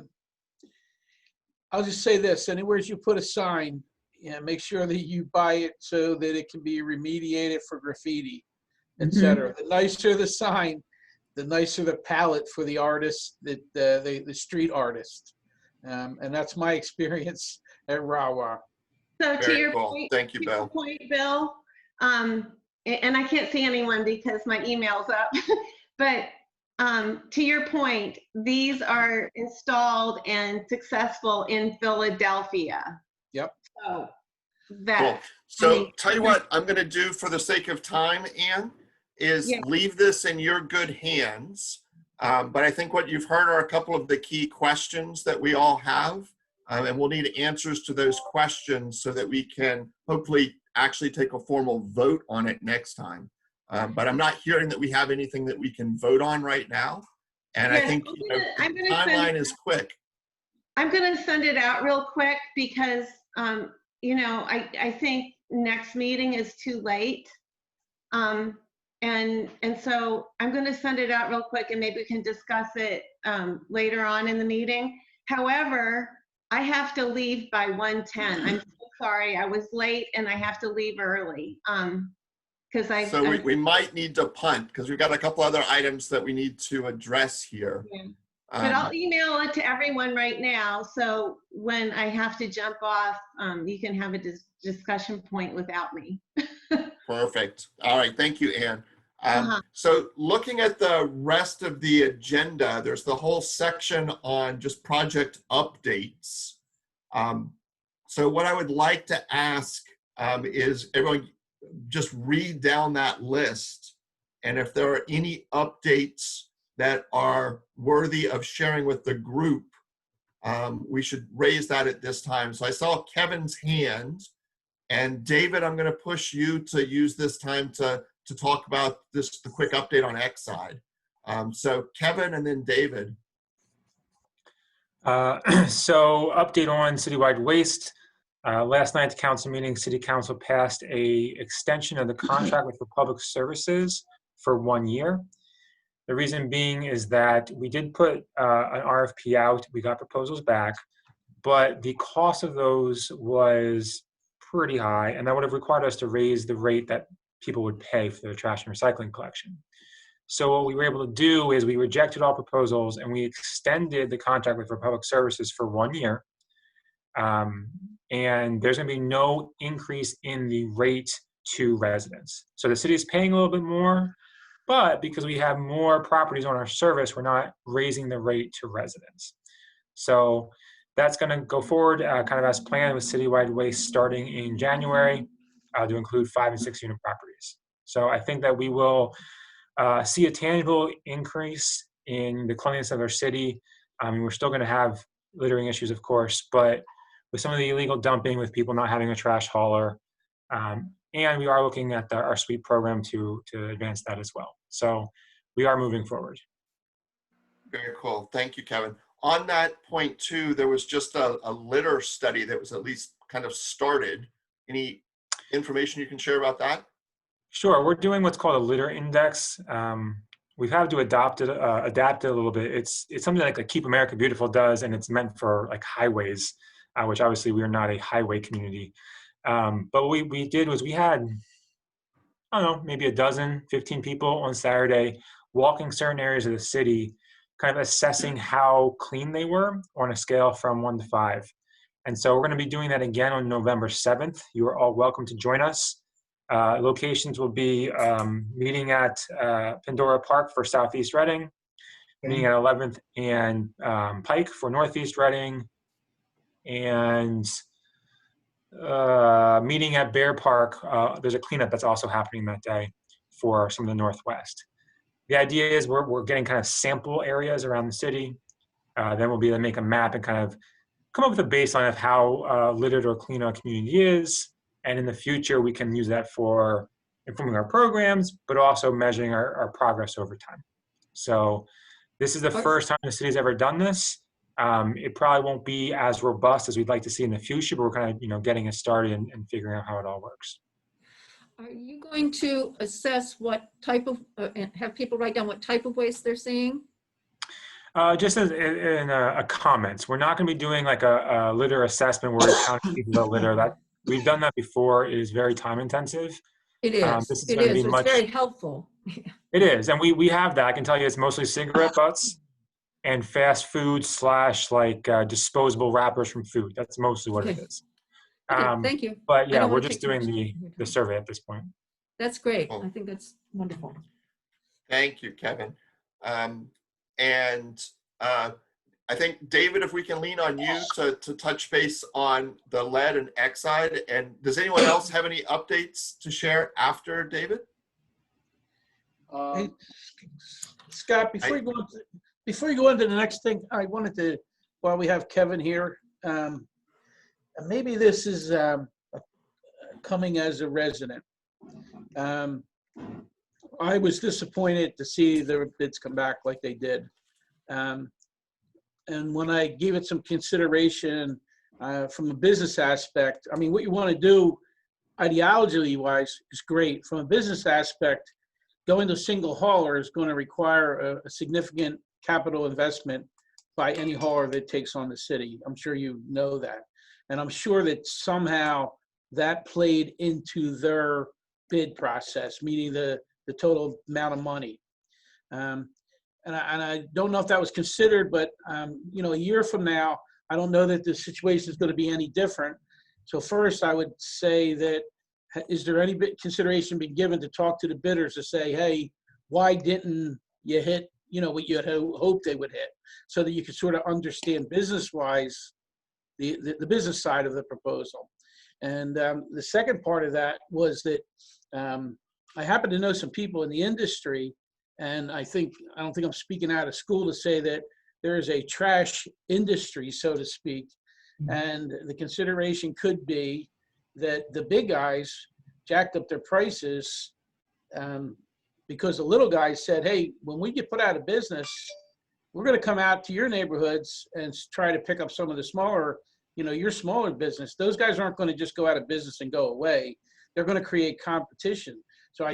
[SPEAKER 10] I'll just say this: anywhere you put a sign, make sure that you buy it so that it can be remediated for graffiti, etc. The nicer the sign, the nicer the palette for the artist, the street artist, and that's my experience at Rawa.
[SPEAKER 6] So to your
[SPEAKER 1] cool.
[SPEAKER 6] point,
[SPEAKER 1] Thank you, Bill.
[SPEAKER 6] Bill, and I can't see anyone because my email's up, but to your point, these are installed and successful in Philadelphia.
[SPEAKER 10] Yep.
[SPEAKER 6] So
[SPEAKER 1] Cool. So tell you what I'm going to do for the sake of time, Ann, is leave this in your good hands. But I think what you've heard are a couple of the key questions that we all have. And we'll need answers to those questions so that we can hopefully actually take a formal vote on it next time. But I'm not hearing that we have anything that we can vote on right now. And I
[SPEAKER 6] Yes,
[SPEAKER 1] think
[SPEAKER 6] I'm
[SPEAKER 1] the
[SPEAKER 6] gonna
[SPEAKER 1] timeline
[SPEAKER 6] send-
[SPEAKER 1] is quick.
[SPEAKER 6] I'm going to send it out real quick because, I think next meeting is too late. And so I'm going to send it out real quick and maybe we can discuss it later on in the meeting. However, I have to leave by 1:10. I'm so sorry. I was late and I have to leave early. Because
[SPEAKER 1] So we might need to punt because we've got a couple other items that we need to address here.
[SPEAKER 6] Yeah. But
[SPEAKER 1] Um,
[SPEAKER 6] I'll email it to everyone right now. So when I have to jump off, you can have a discussion point without me.
[SPEAKER 1] Perfect. All right. Thank you, Ann.
[SPEAKER 6] Uh-huh.
[SPEAKER 1] So looking at the rest of the agenda, there's the whole section on just project updates. So what I would like to ask is everyone just read down that list. And if there are any updates that are worthy of sharing with the group, we should raise that at this time. So I saw Kevin's hand. And David, I'm going to push you to use this time to talk about the quick update on Exide. So Kevin and then David.
[SPEAKER 5] So update on citywide waste. Last night at the council meeting, City Council passed a extension of the contract with Public Services for 1 year. The reason being is that we did put an RFP out. We got proposals back, but the cost of those was pretty high, and that would have required us to raise the rate that people would pay for their trash and recycling collection. So what we were able to do is we rejected all proposals and we extended the contract with Public Services for 1 year. And there's going to be no increase in the rate to residents. So the city is paying a little bit more, but because we have more properties on our service, we're not raising the rate to residents. So that's going to go forward kind of as planned with citywide waste starting in January to include 5 and 6 unit properties. So I think that we will see a tangible increase in the cleanliness of our city. We're still going to have littering issues, of course, but with some of the illegal dumping, with people not having a trash hauler, and we are looking at our sweep program to advance that as well. So we are moving forward.
[SPEAKER 1] Very cool. Thank you, Kevin. On that point too, there was just a litter study that was at least kind of started. Any information you can share about that?
[SPEAKER 5] Sure. We're doing what's called a litter index. We've had to adapt it a little bit. It's something like Keep America Beautiful does, and it's meant for like highways, which obviously we are not a highway community. But what we did was we had, I don't know, maybe 12, 15 people on Saturday walking certain areas of the city, kind of assessing how clean they were on a scale from 1 to 5. And so we're going to be doing that again on November 7th. You are all welcome to join us. Locations will be meeting at Pandora Park for Southeast Reading, meeting at 11th and Pike for Northeast Reading, and meeting at Bear Park. There's a cleanup that's also happening that day for some of the Northwest. The idea is we're getting kind of sample areas around the city. Then we'll be able to make a map and kind of come up with a baseline of how littered or clean our community is. And in the future, we can use that for informing our programs, but also measuring our progress over time. So this is the first time the city's ever done this. It probably won't be as robust as we'd like to see in the future, but we're kind of getting it started and figuring out how it all works.
[SPEAKER 8] Are you going to assess what type of, and have people write down what type of waste they're seeing?
[SPEAKER 5] Just as in comments, we're not going to be doing like a litter assessment where we're counting pieces of litter. That we've done that before. It is very time intensive.
[SPEAKER 8] It is.
[SPEAKER 5] This is
[SPEAKER 8] It
[SPEAKER 5] going to
[SPEAKER 8] is.
[SPEAKER 5] be
[SPEAKER 8] It's
[SPEAKER 5] much.
[SPEAKER 8] very helpful.
[SPEAKER 5] It is, and we have that. I can tell you, it's mostly cigarette butts and fast food / like disposable wrappers from food. That's mostly what it is.
[SPEAKER 8] Okay, thank you.
[SPEAKER 5] But
[SPEAKER 8] I
[SPEAKER 5] yeah,
[SPEAKER 8] don't
[SPEAKER 5] we're
[SPEAKER 8] wanna
[SPEAKER 5] just
[SPEAKER 8] take too
[SPEAKER 5] doing
[SPEAKER 8] much
[SPEAKER 5] the survey at this point.
[SPEAKER 8] That's great.
[SPEAKER 1] Cool.
[SPEAKER 8] I think that's wonderful.
[SPEAKER 1] Thank you, Kevin. And I think, David, if we can lean on you to touch base on the lead and Exide. And does anyone else have any updates to share after David?
[SPEAKER 10] Hey, Scott, before you go into the next thing, I wanted to, while we have Kevin here, maybe this is coming as a resident. I was disappointed to see the bids come back like they did. And when I gave it some consideration from a business aspect, I mean, what you want to do ideology-wise is great. From a business aspect, going to single hauler is going to require a significant capital investment by any hauler that takes on the city. I'm sure you know that. And I'm sure that somehow that played into their bid process, meaning the total amount of money. And I don't know if that was considered, but you know, a year from now, I don't know that the situation is going to be any different. So first, I would say that, is there any consideration been given to talk to the bidders to say, hey, why didn't you hit, you know, what you had hoped they would hit, so that you could sort of understand business-wise the business side of the proposal. And the second part of that was that I happen to know some people in the industry, and I don't think I'm speaking out of school to say that there is a trash industry, so to speak, and the consideration could be that the big guys jacked up their prices because the little guys said, hey, when we get put out of business, we're going to come out to your neighborhoods and try to pick up some of the smaller, you know, your smaller business. Those guys aren't going to just go out of business and go away. They're going to create competition. So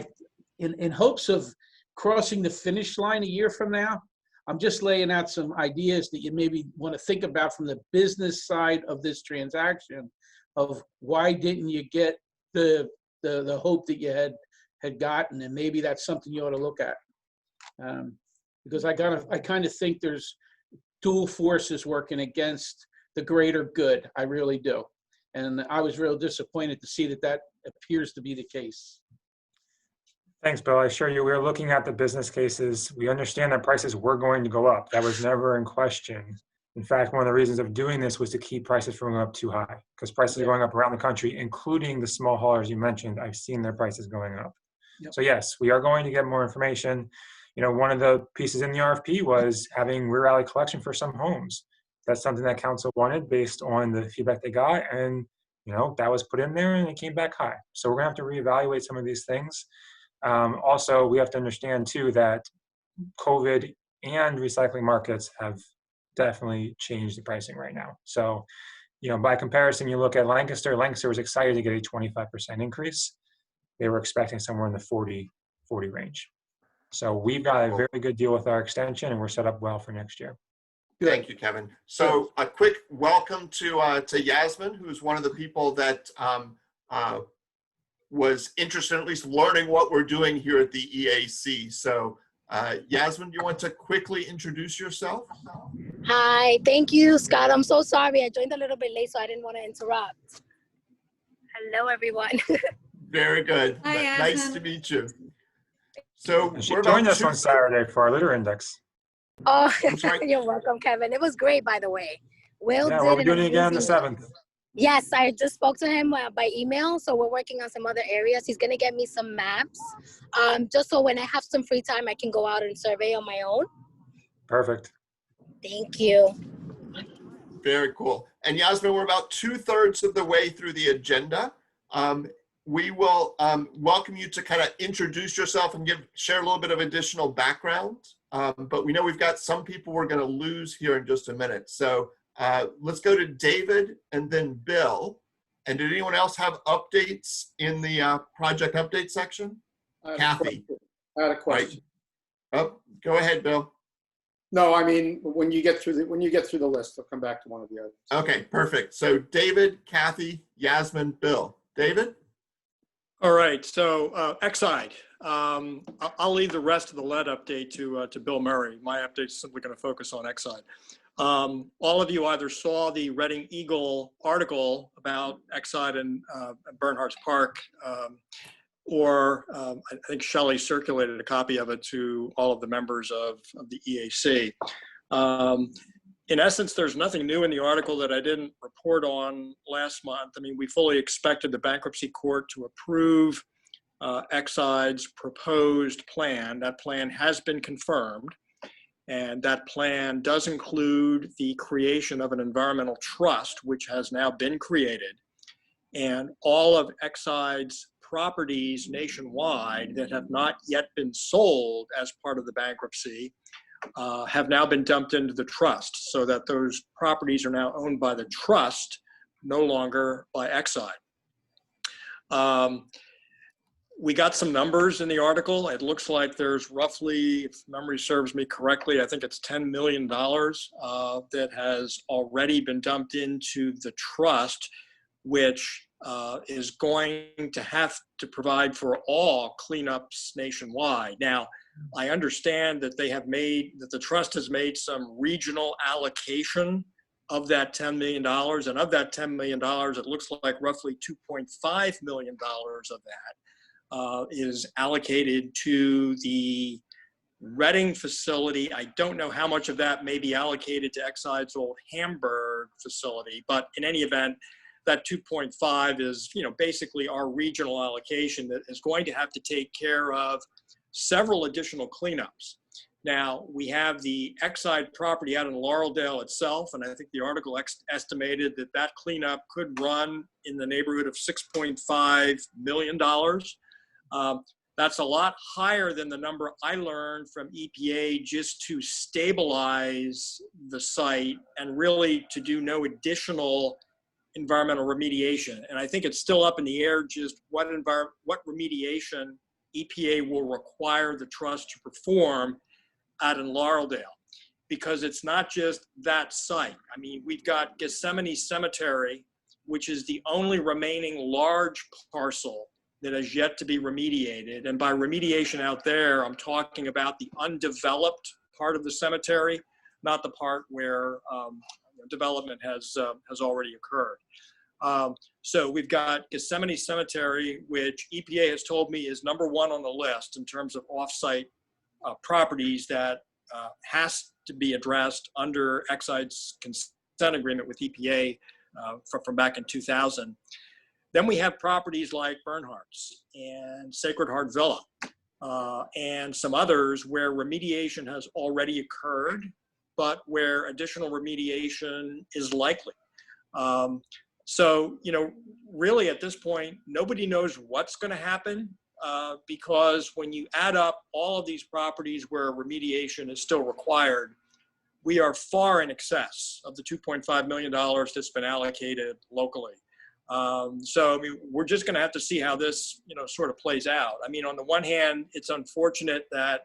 [SPEAKER 10] in hopes of crossing the finish line a year from now, I'm just laying out some ideas that you maybe want to think about from the business side of this transaction, of why didn't you get the hope that you had gotten, and maybe that's something you ought to look at. Because I kind of think there's dual forces working against the greater good. I really do. And I was real disappointed to see that appears to be the case.
[SPEAKER 5] Thanks, Bill. I assure you, we are looking at the business cases. We understand that prices were going to go up. That was never in question. In fact, one of the reasons of doing this was to keep prices from going up too high, because prices are going up around the country, including the small haulers you mentioned. I've seen their prices going up. Yep. So yes, we are going to get more information. You know, one of the pieces in the RFP was having rear alley collection for some homes. That's something that council wanted based on the feedback they got. And, you know, that was put in there and it came back high. So we're gonna have to reevaluate some of these things. Also, we have to understand too that COVID and recycling markets have definitely changed the pricing right now. So, you know, by comparison, you look at Lancaster. Lancaster was excited to get a 25% increase. They were expecting somewhere in the 40 range. So we've got a very good deal with our extension, and we're set up well for next year.
[SPEAKER 1] Thank you, Kevin. So a quick welcome to Yasmin, who's one of the people that was interested in at least learning what we're doing here at the EAC. So Yasmin, do you want to quickly introduce yourself?
[SPEAKER 11] Hi, thank you, Scott. I'm so sorry. I joined a little bit late, so I didn't want to interrupt. Hello, everyone.
[SPEAKER 1] Very good.
[SPEAKER 8] Hi,
[SPEAKER 1] nice to meet you. So
[SPEAKER 5] she joined us on Saturday for our litter index.
[SPEAKER 11] Oh, you're welcome, Kevin. It was great, by the way.
[SPEAKER 5] Will yeah, we'll be doing it again on the 7th.
[SPEAKER 11] Yes, I just spoke to him by email, so we're working on some other areas. He's going to get me some maps, just so when I have some free time, I can go out and survey on my own.
[SPEAKER 5] Perfect.
[SPEAKER 11] Thank you.
[SPEAKER 1] Very cool. And Yasmin, we're about 2/3 of the way through the agenda. We will welcome you to kind of introduce yourself and share a little bit of additional background. But we know we've got some people we're going to lose here in just a minute. So let's go to David and then Bill. And did anyone else have updates in the project update section? Kathy.
[SPEAKER 3] I had a question.
[SPEAKER 1] Right. Oh, go ahead, Bill.
[SPEAKER 3] No, I mean, when you get through the list, I'll come back to one of the others.
[SPEAKER 1] Okay, perfect. So David, Kathy, Yasmin, Bill. David?
[SPEAKER 2] All right, so Exide. I'll leave the rest of the lead update to Bill Murray. My update is simply going to focus on Exide. All of you either saw the Reading Eagle article about Exide and Bernhardt's Park, or I think Shelley circulated a copy of it to all of the members of the EAC. In essence, there's nothing new in the article that I didn't report on last month. I mean, we fully expected the bankruptcy court to approve Exide's proposed plan. That plan has been confirmed, and that plan does include the creation of an environmental trust, which has now been created. And all of Exide's properties nationwide that have not yet been sold as part of the bankruptcy have now been dumped into the trust, so that those properties are now owned by the trust, no longer by Exide. We got some numbers in the article. It looks like there's roughly, if memory serves me correctly, I think it's $10 million that has already been dumped into the trust, which is going to have to provide for all cleanups nationwide. Now, I understand that that the trust has made some regional allocation of that $10 million, and of that $10 million, it looks like roughly $2.5 million of that is allocated to the Reading facility. I don't know how much of that may be allocated to Exide's old Hamburg facility, but in any event, that 2.5 is, basically our regional allocation that is going to have to take care of several additional cleanups. Now, we have the Exide property out in Laureldale itself, and I think the article estimated that that cleanup could run in the neighborhood of $6.5 million. That's a lot higher than the number I learned from EPA just to stabilize the site and really to do no additional environmental remediation. And I think it's still up in the air just what remediation EPA will require the trust to perform out in Laureldale, because it's not just that site. I mean, we've got Gethsemane Cemetery, which is the only remaining large parcel that has yet to be remediated. And by remediation out there, I'm talking about the undeveloped part of the cemetery, not the part where development has already occurred. So we've got Gethsemane Cemetery, which EPA has told me is #1 on the list in terms of off-site properties that has to be addressed under Exide's consent agreement with EPA from back in 2000. Then we have properties like Bernhardt's and Sacred Heart Villa and some others where remediation has already occurred, but where additional remediation is likely. So, really at this point, nobody knows what's going to happen because when you add up all of these properties where remediation is still required, we are far in excess of the $2.5 million that's been allocated locally. So, I mean, we're just going to have to see how this, sort of plays out. I mean, on the one hand, it's unfortunate that,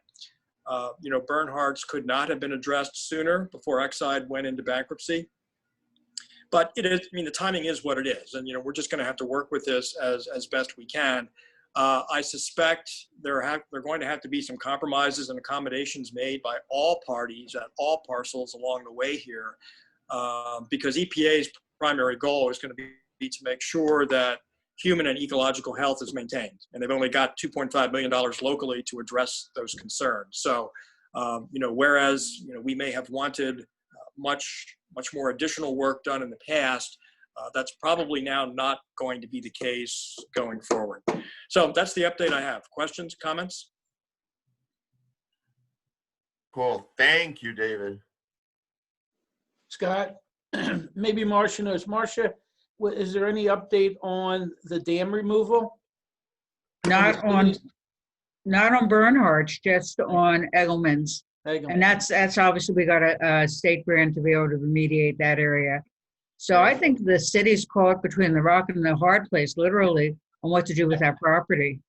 [SPEAKER 2] Bernhardt's could not have been addressed sooner before Exide went into bankruptcy. But it is, the timing is what it is. And, we're just going to have to work with this as best we can. I suspect there are going to have to be some compromises and accommodations made by all parties at all parcels along the way here, because EPA's primary goal is going to be to make sure that human and ecological health is maintained. And they've only got $2.5 million locally to address those concerns. So, whereas, we may have wanted much more additional work done in the past, that's probably now not going to be the case going forward. So that's the update I have. Questions, comments?
[SPEAKER 1] Cool. Thank you, David.
[SPEAKER 10] Scott, maybe Marcia knows. Marcia, is there any update on the dam removal?
[SPEAKER 7] Not on Bernhardt's, just on Eggleman's. And that's obviously, we got a state grant to be able to remediate that area. So I think the city's caught between the rock and the hard place, literally, on what to do with that property.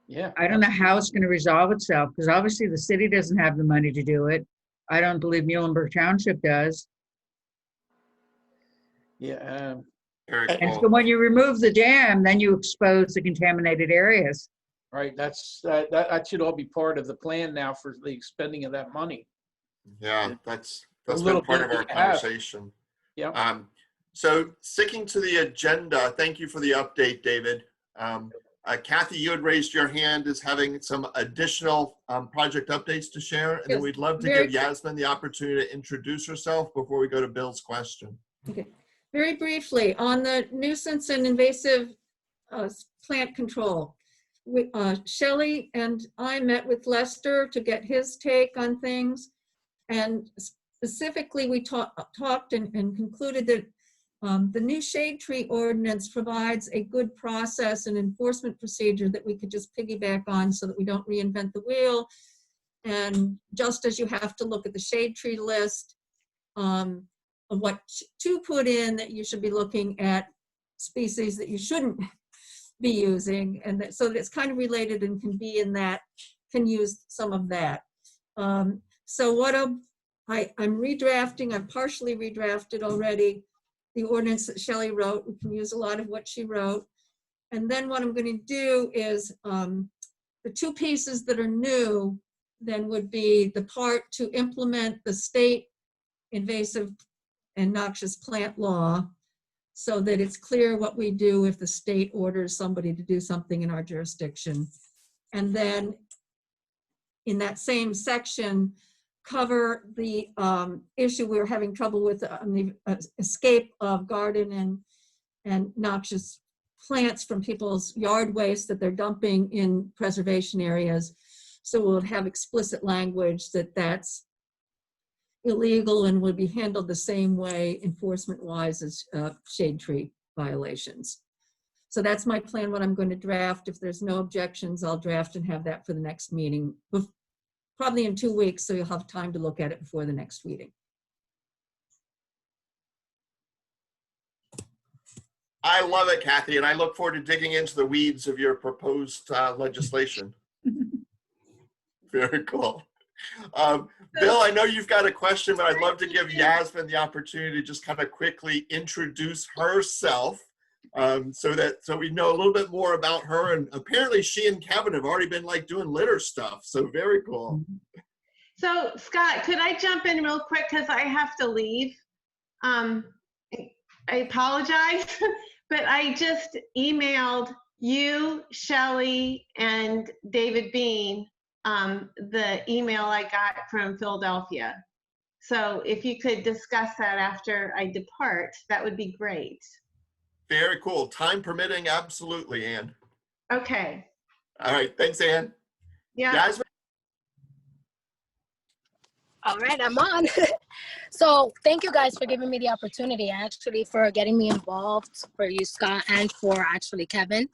[SPEAKER 10] Yeah.
[SPEAKER 7] I don't know how it's going to resolve itself, because obviously the city doesn't have the money to do it. I don't believe Muhlenberg Township does.
[SPEAKER 10] Yeah.
[SPEAKER 1] Very
[SPEAKER 7] And
[SPEAKER 1] cool.
[SPEAKER 7] so when you remove the dam, then you expose the contaminated areas.
[SPEAKER 10] Right. That should all be part of the plan now for the expending of that money.
[SPEAKER 1] Yeah, that's
[SPEAKER 10] A
[SPEAKER 1] been
[SPEAKER 10] little
[SPEAKER 1] part
[SPEAKER 10] bit
[SPEAKER 1] of our
[SPEAKER 10] we have.
[SPEAKER 1] conversation.
[SPEAKER 10] Yeah.
[SPEAKER 1] So sticking to the agenda, thank you for the update, David. Kathy, you had raised your hand as having some additional project updates to share, and then
[SPEAKER 8] Yes,
[SPEAKER 1] we'd love to give Yasmin the opportunity to introduce herself before we go to Bill's question.
[SPEAKER 8] Okay. Very briefly, on the nuisance and invasive plant control, Shelley and I met with Lester to get his take on things. And specifically, we talked and concluded that The new shade tree ordinance provides a good process and enforcement procedure that we could just piggyback on so that we don't reinvent the wheel. And just as you have to look at the shade tree list of what to put in, that you should be looking at species that you shouldn't be using. And that, so it's kind of related and can be in that, can use some of that. So what I'm redrafting, I've partially redrafted already the ordinance that Shelley wrote. We can use a lot of what she wrote. And then what I'm going to do is the two pieces that are new then would be the part to implement the state invasive and noxious plant law so that it's clear what we do if the state orders somebody to do something in our jurisdiction. And then in that same section, cover the issue we were having trouble with the escape of garden and noxious plants from people's yard waste that they're dumping in preservation areas. So we'll have explicit language that that's illegal and would be handled the same way enforcement-wise as shade tree violations. So that's my plan, what I'm going to draft. If there's no objections, I'll draft and have that for the next meeting. Probably in 2 weeks, so you'll have time to look at it before the next meeting.
[SPEAKER 1] I love it, Kathy, and I look forward to digging into the weeds of your proposed legislation. Very cool. Bill, I know you've got a question, but I'd love to give Yasmin the opportunity to just kind of quickly introduce herself so we know a little bit more about her. And apparently she and Kevin have already been like doing litter stuff. So very cool.
[SPEAKER 6] So Scott, could I jump in real quick because I have to leave? I apologize, but I just emailed you, Shelley, and David Bean the email I got from Philadelphia. So if you could discuss that after I depart, that would be great.
[SPEAKER 1] Very cool. Time permitting, absolutely, Ann.
[SPEAKER 6] Okay.
[SPEAKER 1] All right. Thanks, Ann.
[SPEAKER 6] Yeah.
[SPEAKER 1] Yasmin?
[SPEAKER 11] All right, I'm on. So thank you guys for giving me the opportunity, actually, for getting me involved, for you, Scott, and for actually Kevin.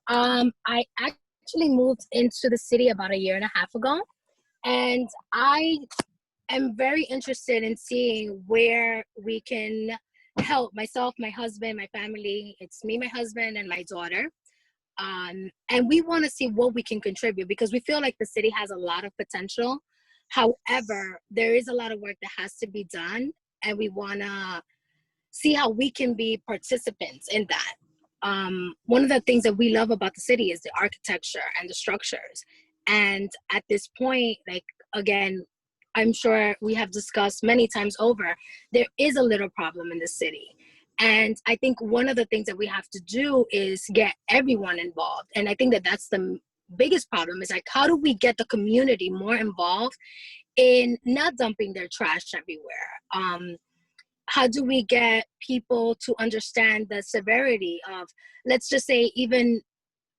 [SPEAKER 11] I actually moved into the city about 1.5 years ago, and I am very interested in seeing where we can help myself, my husband, my family. It's me, my husband, and my daughter. And we want to see what we can contribute because we feel like the city has a lot of potential. However, there is a lot of work that has to be done, and we want to see how we can be participants in that. One of the things that we love about the city is the architecture and the structures. And at this point, like, again, I'm sure we have discussed many times over, there is a little problem in the city. And I think one of the things that we have to do is get everyone involved. And I think that that's the biggest problem is like, how do we get the community more involved in not dumping their trash everywhere? How do we get people to understand the severity of, let's just say, even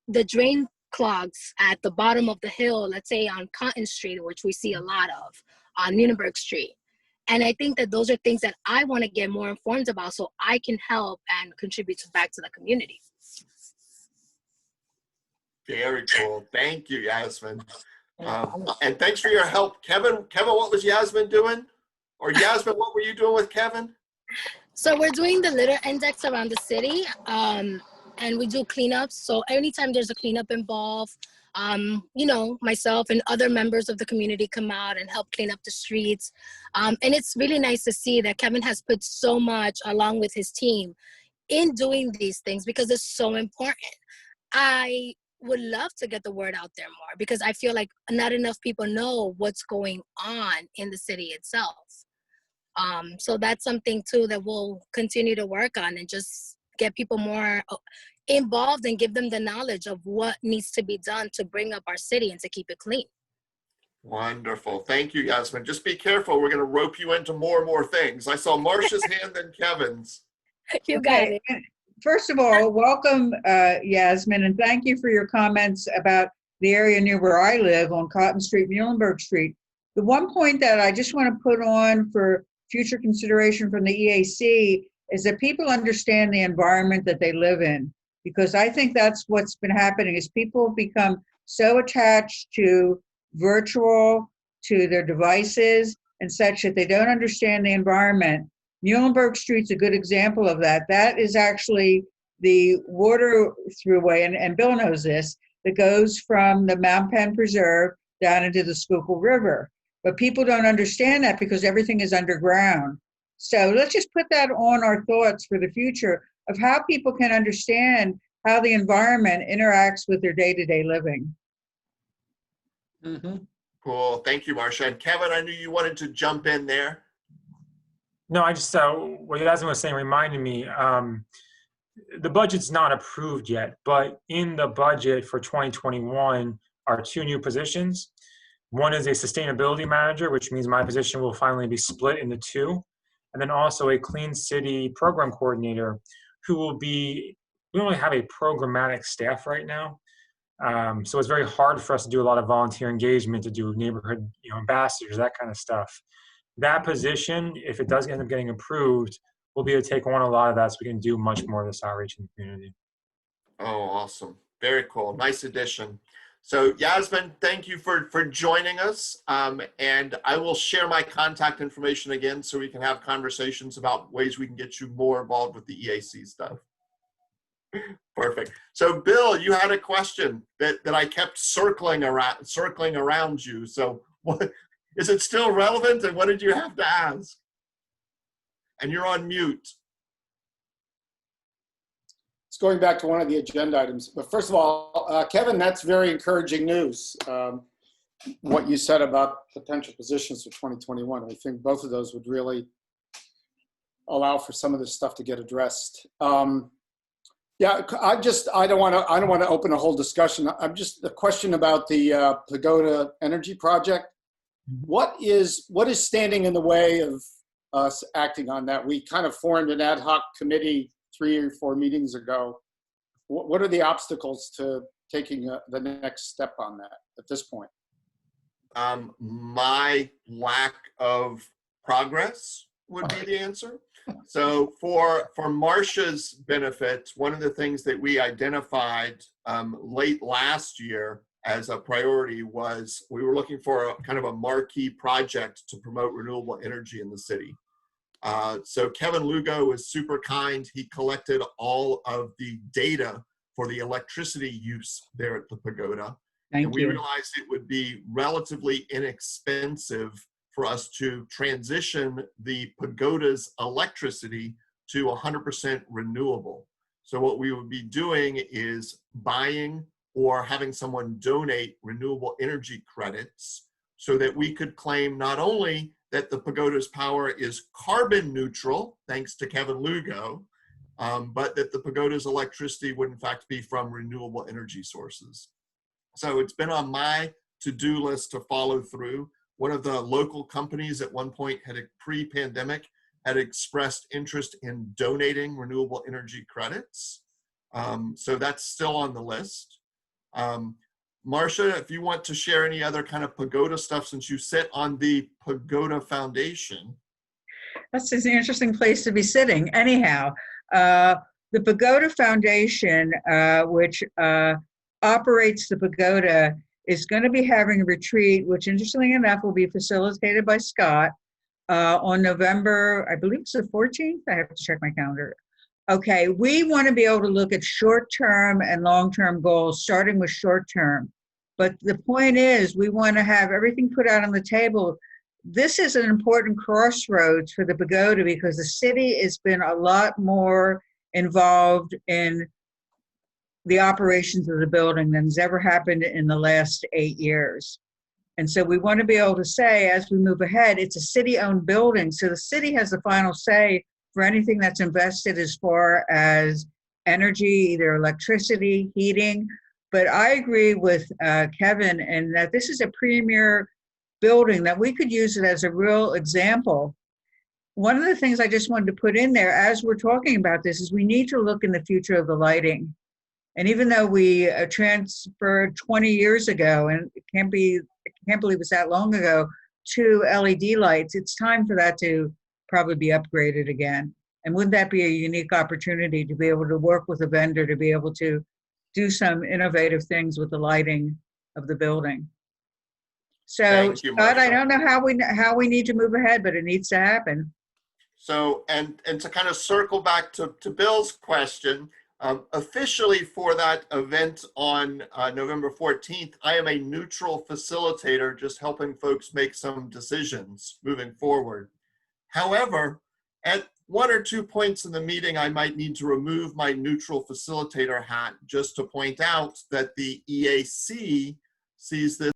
[SPEAKER 11] the drain clogs at the bottom of the hill, let's say on Cotton Street, which we see a lot of, on Lunenburg Street. And I think that those are things that I want to get more informed about so I can help and contribute back to the community.
[SPEAKER 1] Very cool. Thank you, Yasmin. And thanks for your help. Kevin, what was Yasmin doing? Or Yasmin, what were you doing with Kevin?
[SPEAKER 11] So we're doing the litter index around the city, and we do cleanups. So anytime there's a cleanup involved, you know, myself and other members of the community come out and help clean up the streets. And it's really nice to see that Kevin has put so much along with his team in doing these things because it's so important. I would love to get the word out there more because I feel like not enough people know what's going on in the city itself. So that's something too that we'll continue to work on and just get people more involved and give them the knowledge of what needs to be done to bring up our city and to keep it clean.
[SPEAKER 1] Wonderful. Thank you, Yasmin. Just be careful. We're going to rope you into more and more things. I saw Marcia's hand then Kevin's.
[SPEAKER 11] You got it.
[SPEAKER 7] First of all, welcome, Yasmin, and thank you for your comments about the area near where I live on Cotton Street, Muhlenberg Street. The one point that I just want to put on for future consideration from the EAC is that people understand the environment that they live in. Because I think that's what's been happening is people have become so attached to virtual, to their devices and such that they don't understand the environment. Muhlenberg Street's a good example of that. That is actually the water throughway, and Bill knows this, that goes from the Mount Penn Preserve down into the Schuylkill River. But people don't understand that because everything is underground. So let's just put that on our thoughts for the future of how people can understand how the environment interacts with their day-to-day living.
[SPEAKER 10] Mhm.
[SPEAKER 1] Cool. Thank you, Marcia. And Kevin, I knew you wanted to jump in there.
[SPEAKER 5] No, I just, what Yasmin was saying reminded me, the budget's not approved yet, but in the budget for 2021 are 2 new positions. One is a sustainability manager, which means my position will finally be split into 2. And then also a clean city program coordinator who will be, we only have a programmatic staff right now. So it's very hard for us to do a lot of volunteer engagement, to do neighborhood ambassadors, that kind of stuff. That position, if it does end up getting approved, we'll be able to take on a lot of that so we can do much more of this outreach in the community.
[SPEAKER 1] Oh, awesome. Very cool. Nice addition. So Yasmin, thank you for joining us. And I will share my contact information again so we can have conversations about ways we can get you more involved with the EAC stuff. Perfect. So Bill, you had a question that I kept circling around you. So what is it still relevant, and what did you have to ask? And you're on mute.
[SPEAKER 3] It's going back to one of the agenda items. But first of all, Kevin, that's very encouraging news. What you said about potential positions for 2021. I think both of those would really allow for some of this stuff to get addressed. Yeah, I don't want to open a whole discussion. I'm just a question about the Pagoda Energy Project. What is standing in the way of us acting on that? We kind of formed an ad hoc committee 3 or 4 meetings ago. What are the obstacles to taking the next step on that at this point?
[SPEAKER 1] My lack of progress would be the answer. So for Marcia's benefit, one of the things that we identified late last year as a priority was we were looking for a kind of a marquee project to promote renewable energy in the city. So Kevin Lugo was super kind. He collected all of the data for the electricity use there at the Pagoda.
[SPEAKER 7] Thank
[SPEAKER 1] and we
[SPEAKER 7] you.
[SPEAKER 1] realized it would be relatively inexpensive for us to transition the Pagoda's electricity to 100% renewable. So what we would be doing is buying or having someone donate renewable energy credits so that we could claim not only that the Pagoda's power is carbon neutral, thanks to Kevin Lugo, but that the Pagoda's electricity would in fact be from renewable energy sources. So it's been on my to-do list to follow through. One of the local companies at one point pre-pandemic had expressed interest in donating renewable energy credits. So that's still on the list. Marcia, if you want to share any other kind of Pagoda stuff, since you sit on the Pagoda Foundation.
[SPEAKER 7] That's an interesting place to be sitting. Anyhow, the Pagoda Foundation, which operates the Pagoda, is going to be having a retreat, which interestingly enough will be facilitated by Scott on November, I believe it's the 14th. I have to check my calendar. Okay, we want to be able to look at short-term and long-term goals, starting with short-term. But the point is, we want to have everything put out on the table. This is an important crossroads for the Pagoda because the city has been a lot more involved in the operations of the building than has ever happened in the last 8 years. And so we want to be able to say, as we move ahead, it's a city-owned building, so the city has the final say for anything that's invested as far as energy, either electricity, heating. But I agree with Kevin in that this is a premier building that we could use it as a real example. One of the things I just wanted to put in there as we're talking about this is we need to look in the future of the lighting. And even though we transferred 20 years ago, and I can't believe it's that long ago, to LED lights, it's time for that to probably be upgraded again. And wouldn't that be a unique opportunity to be able to work with a vendor to be able to do some innovative things with the lighting of the building? So,
[SPEAKER 1] Thank you,
[SPEAKER 7] Scott, I
[SPEAKER 1] Marcia.
[SPEAKER 7] don't know how we need to move ahead, but it needs to happen.
[SPEAKER 1] So, and to kind of circle back to Bill's question, officially for that event on November 14th, I am a neutral facilitator, just helping folks make some decisions moving forward. However, at 1 or 2 points in the meeting, I might need to remove my neutral facilitator hat just to point out that the EAC sees this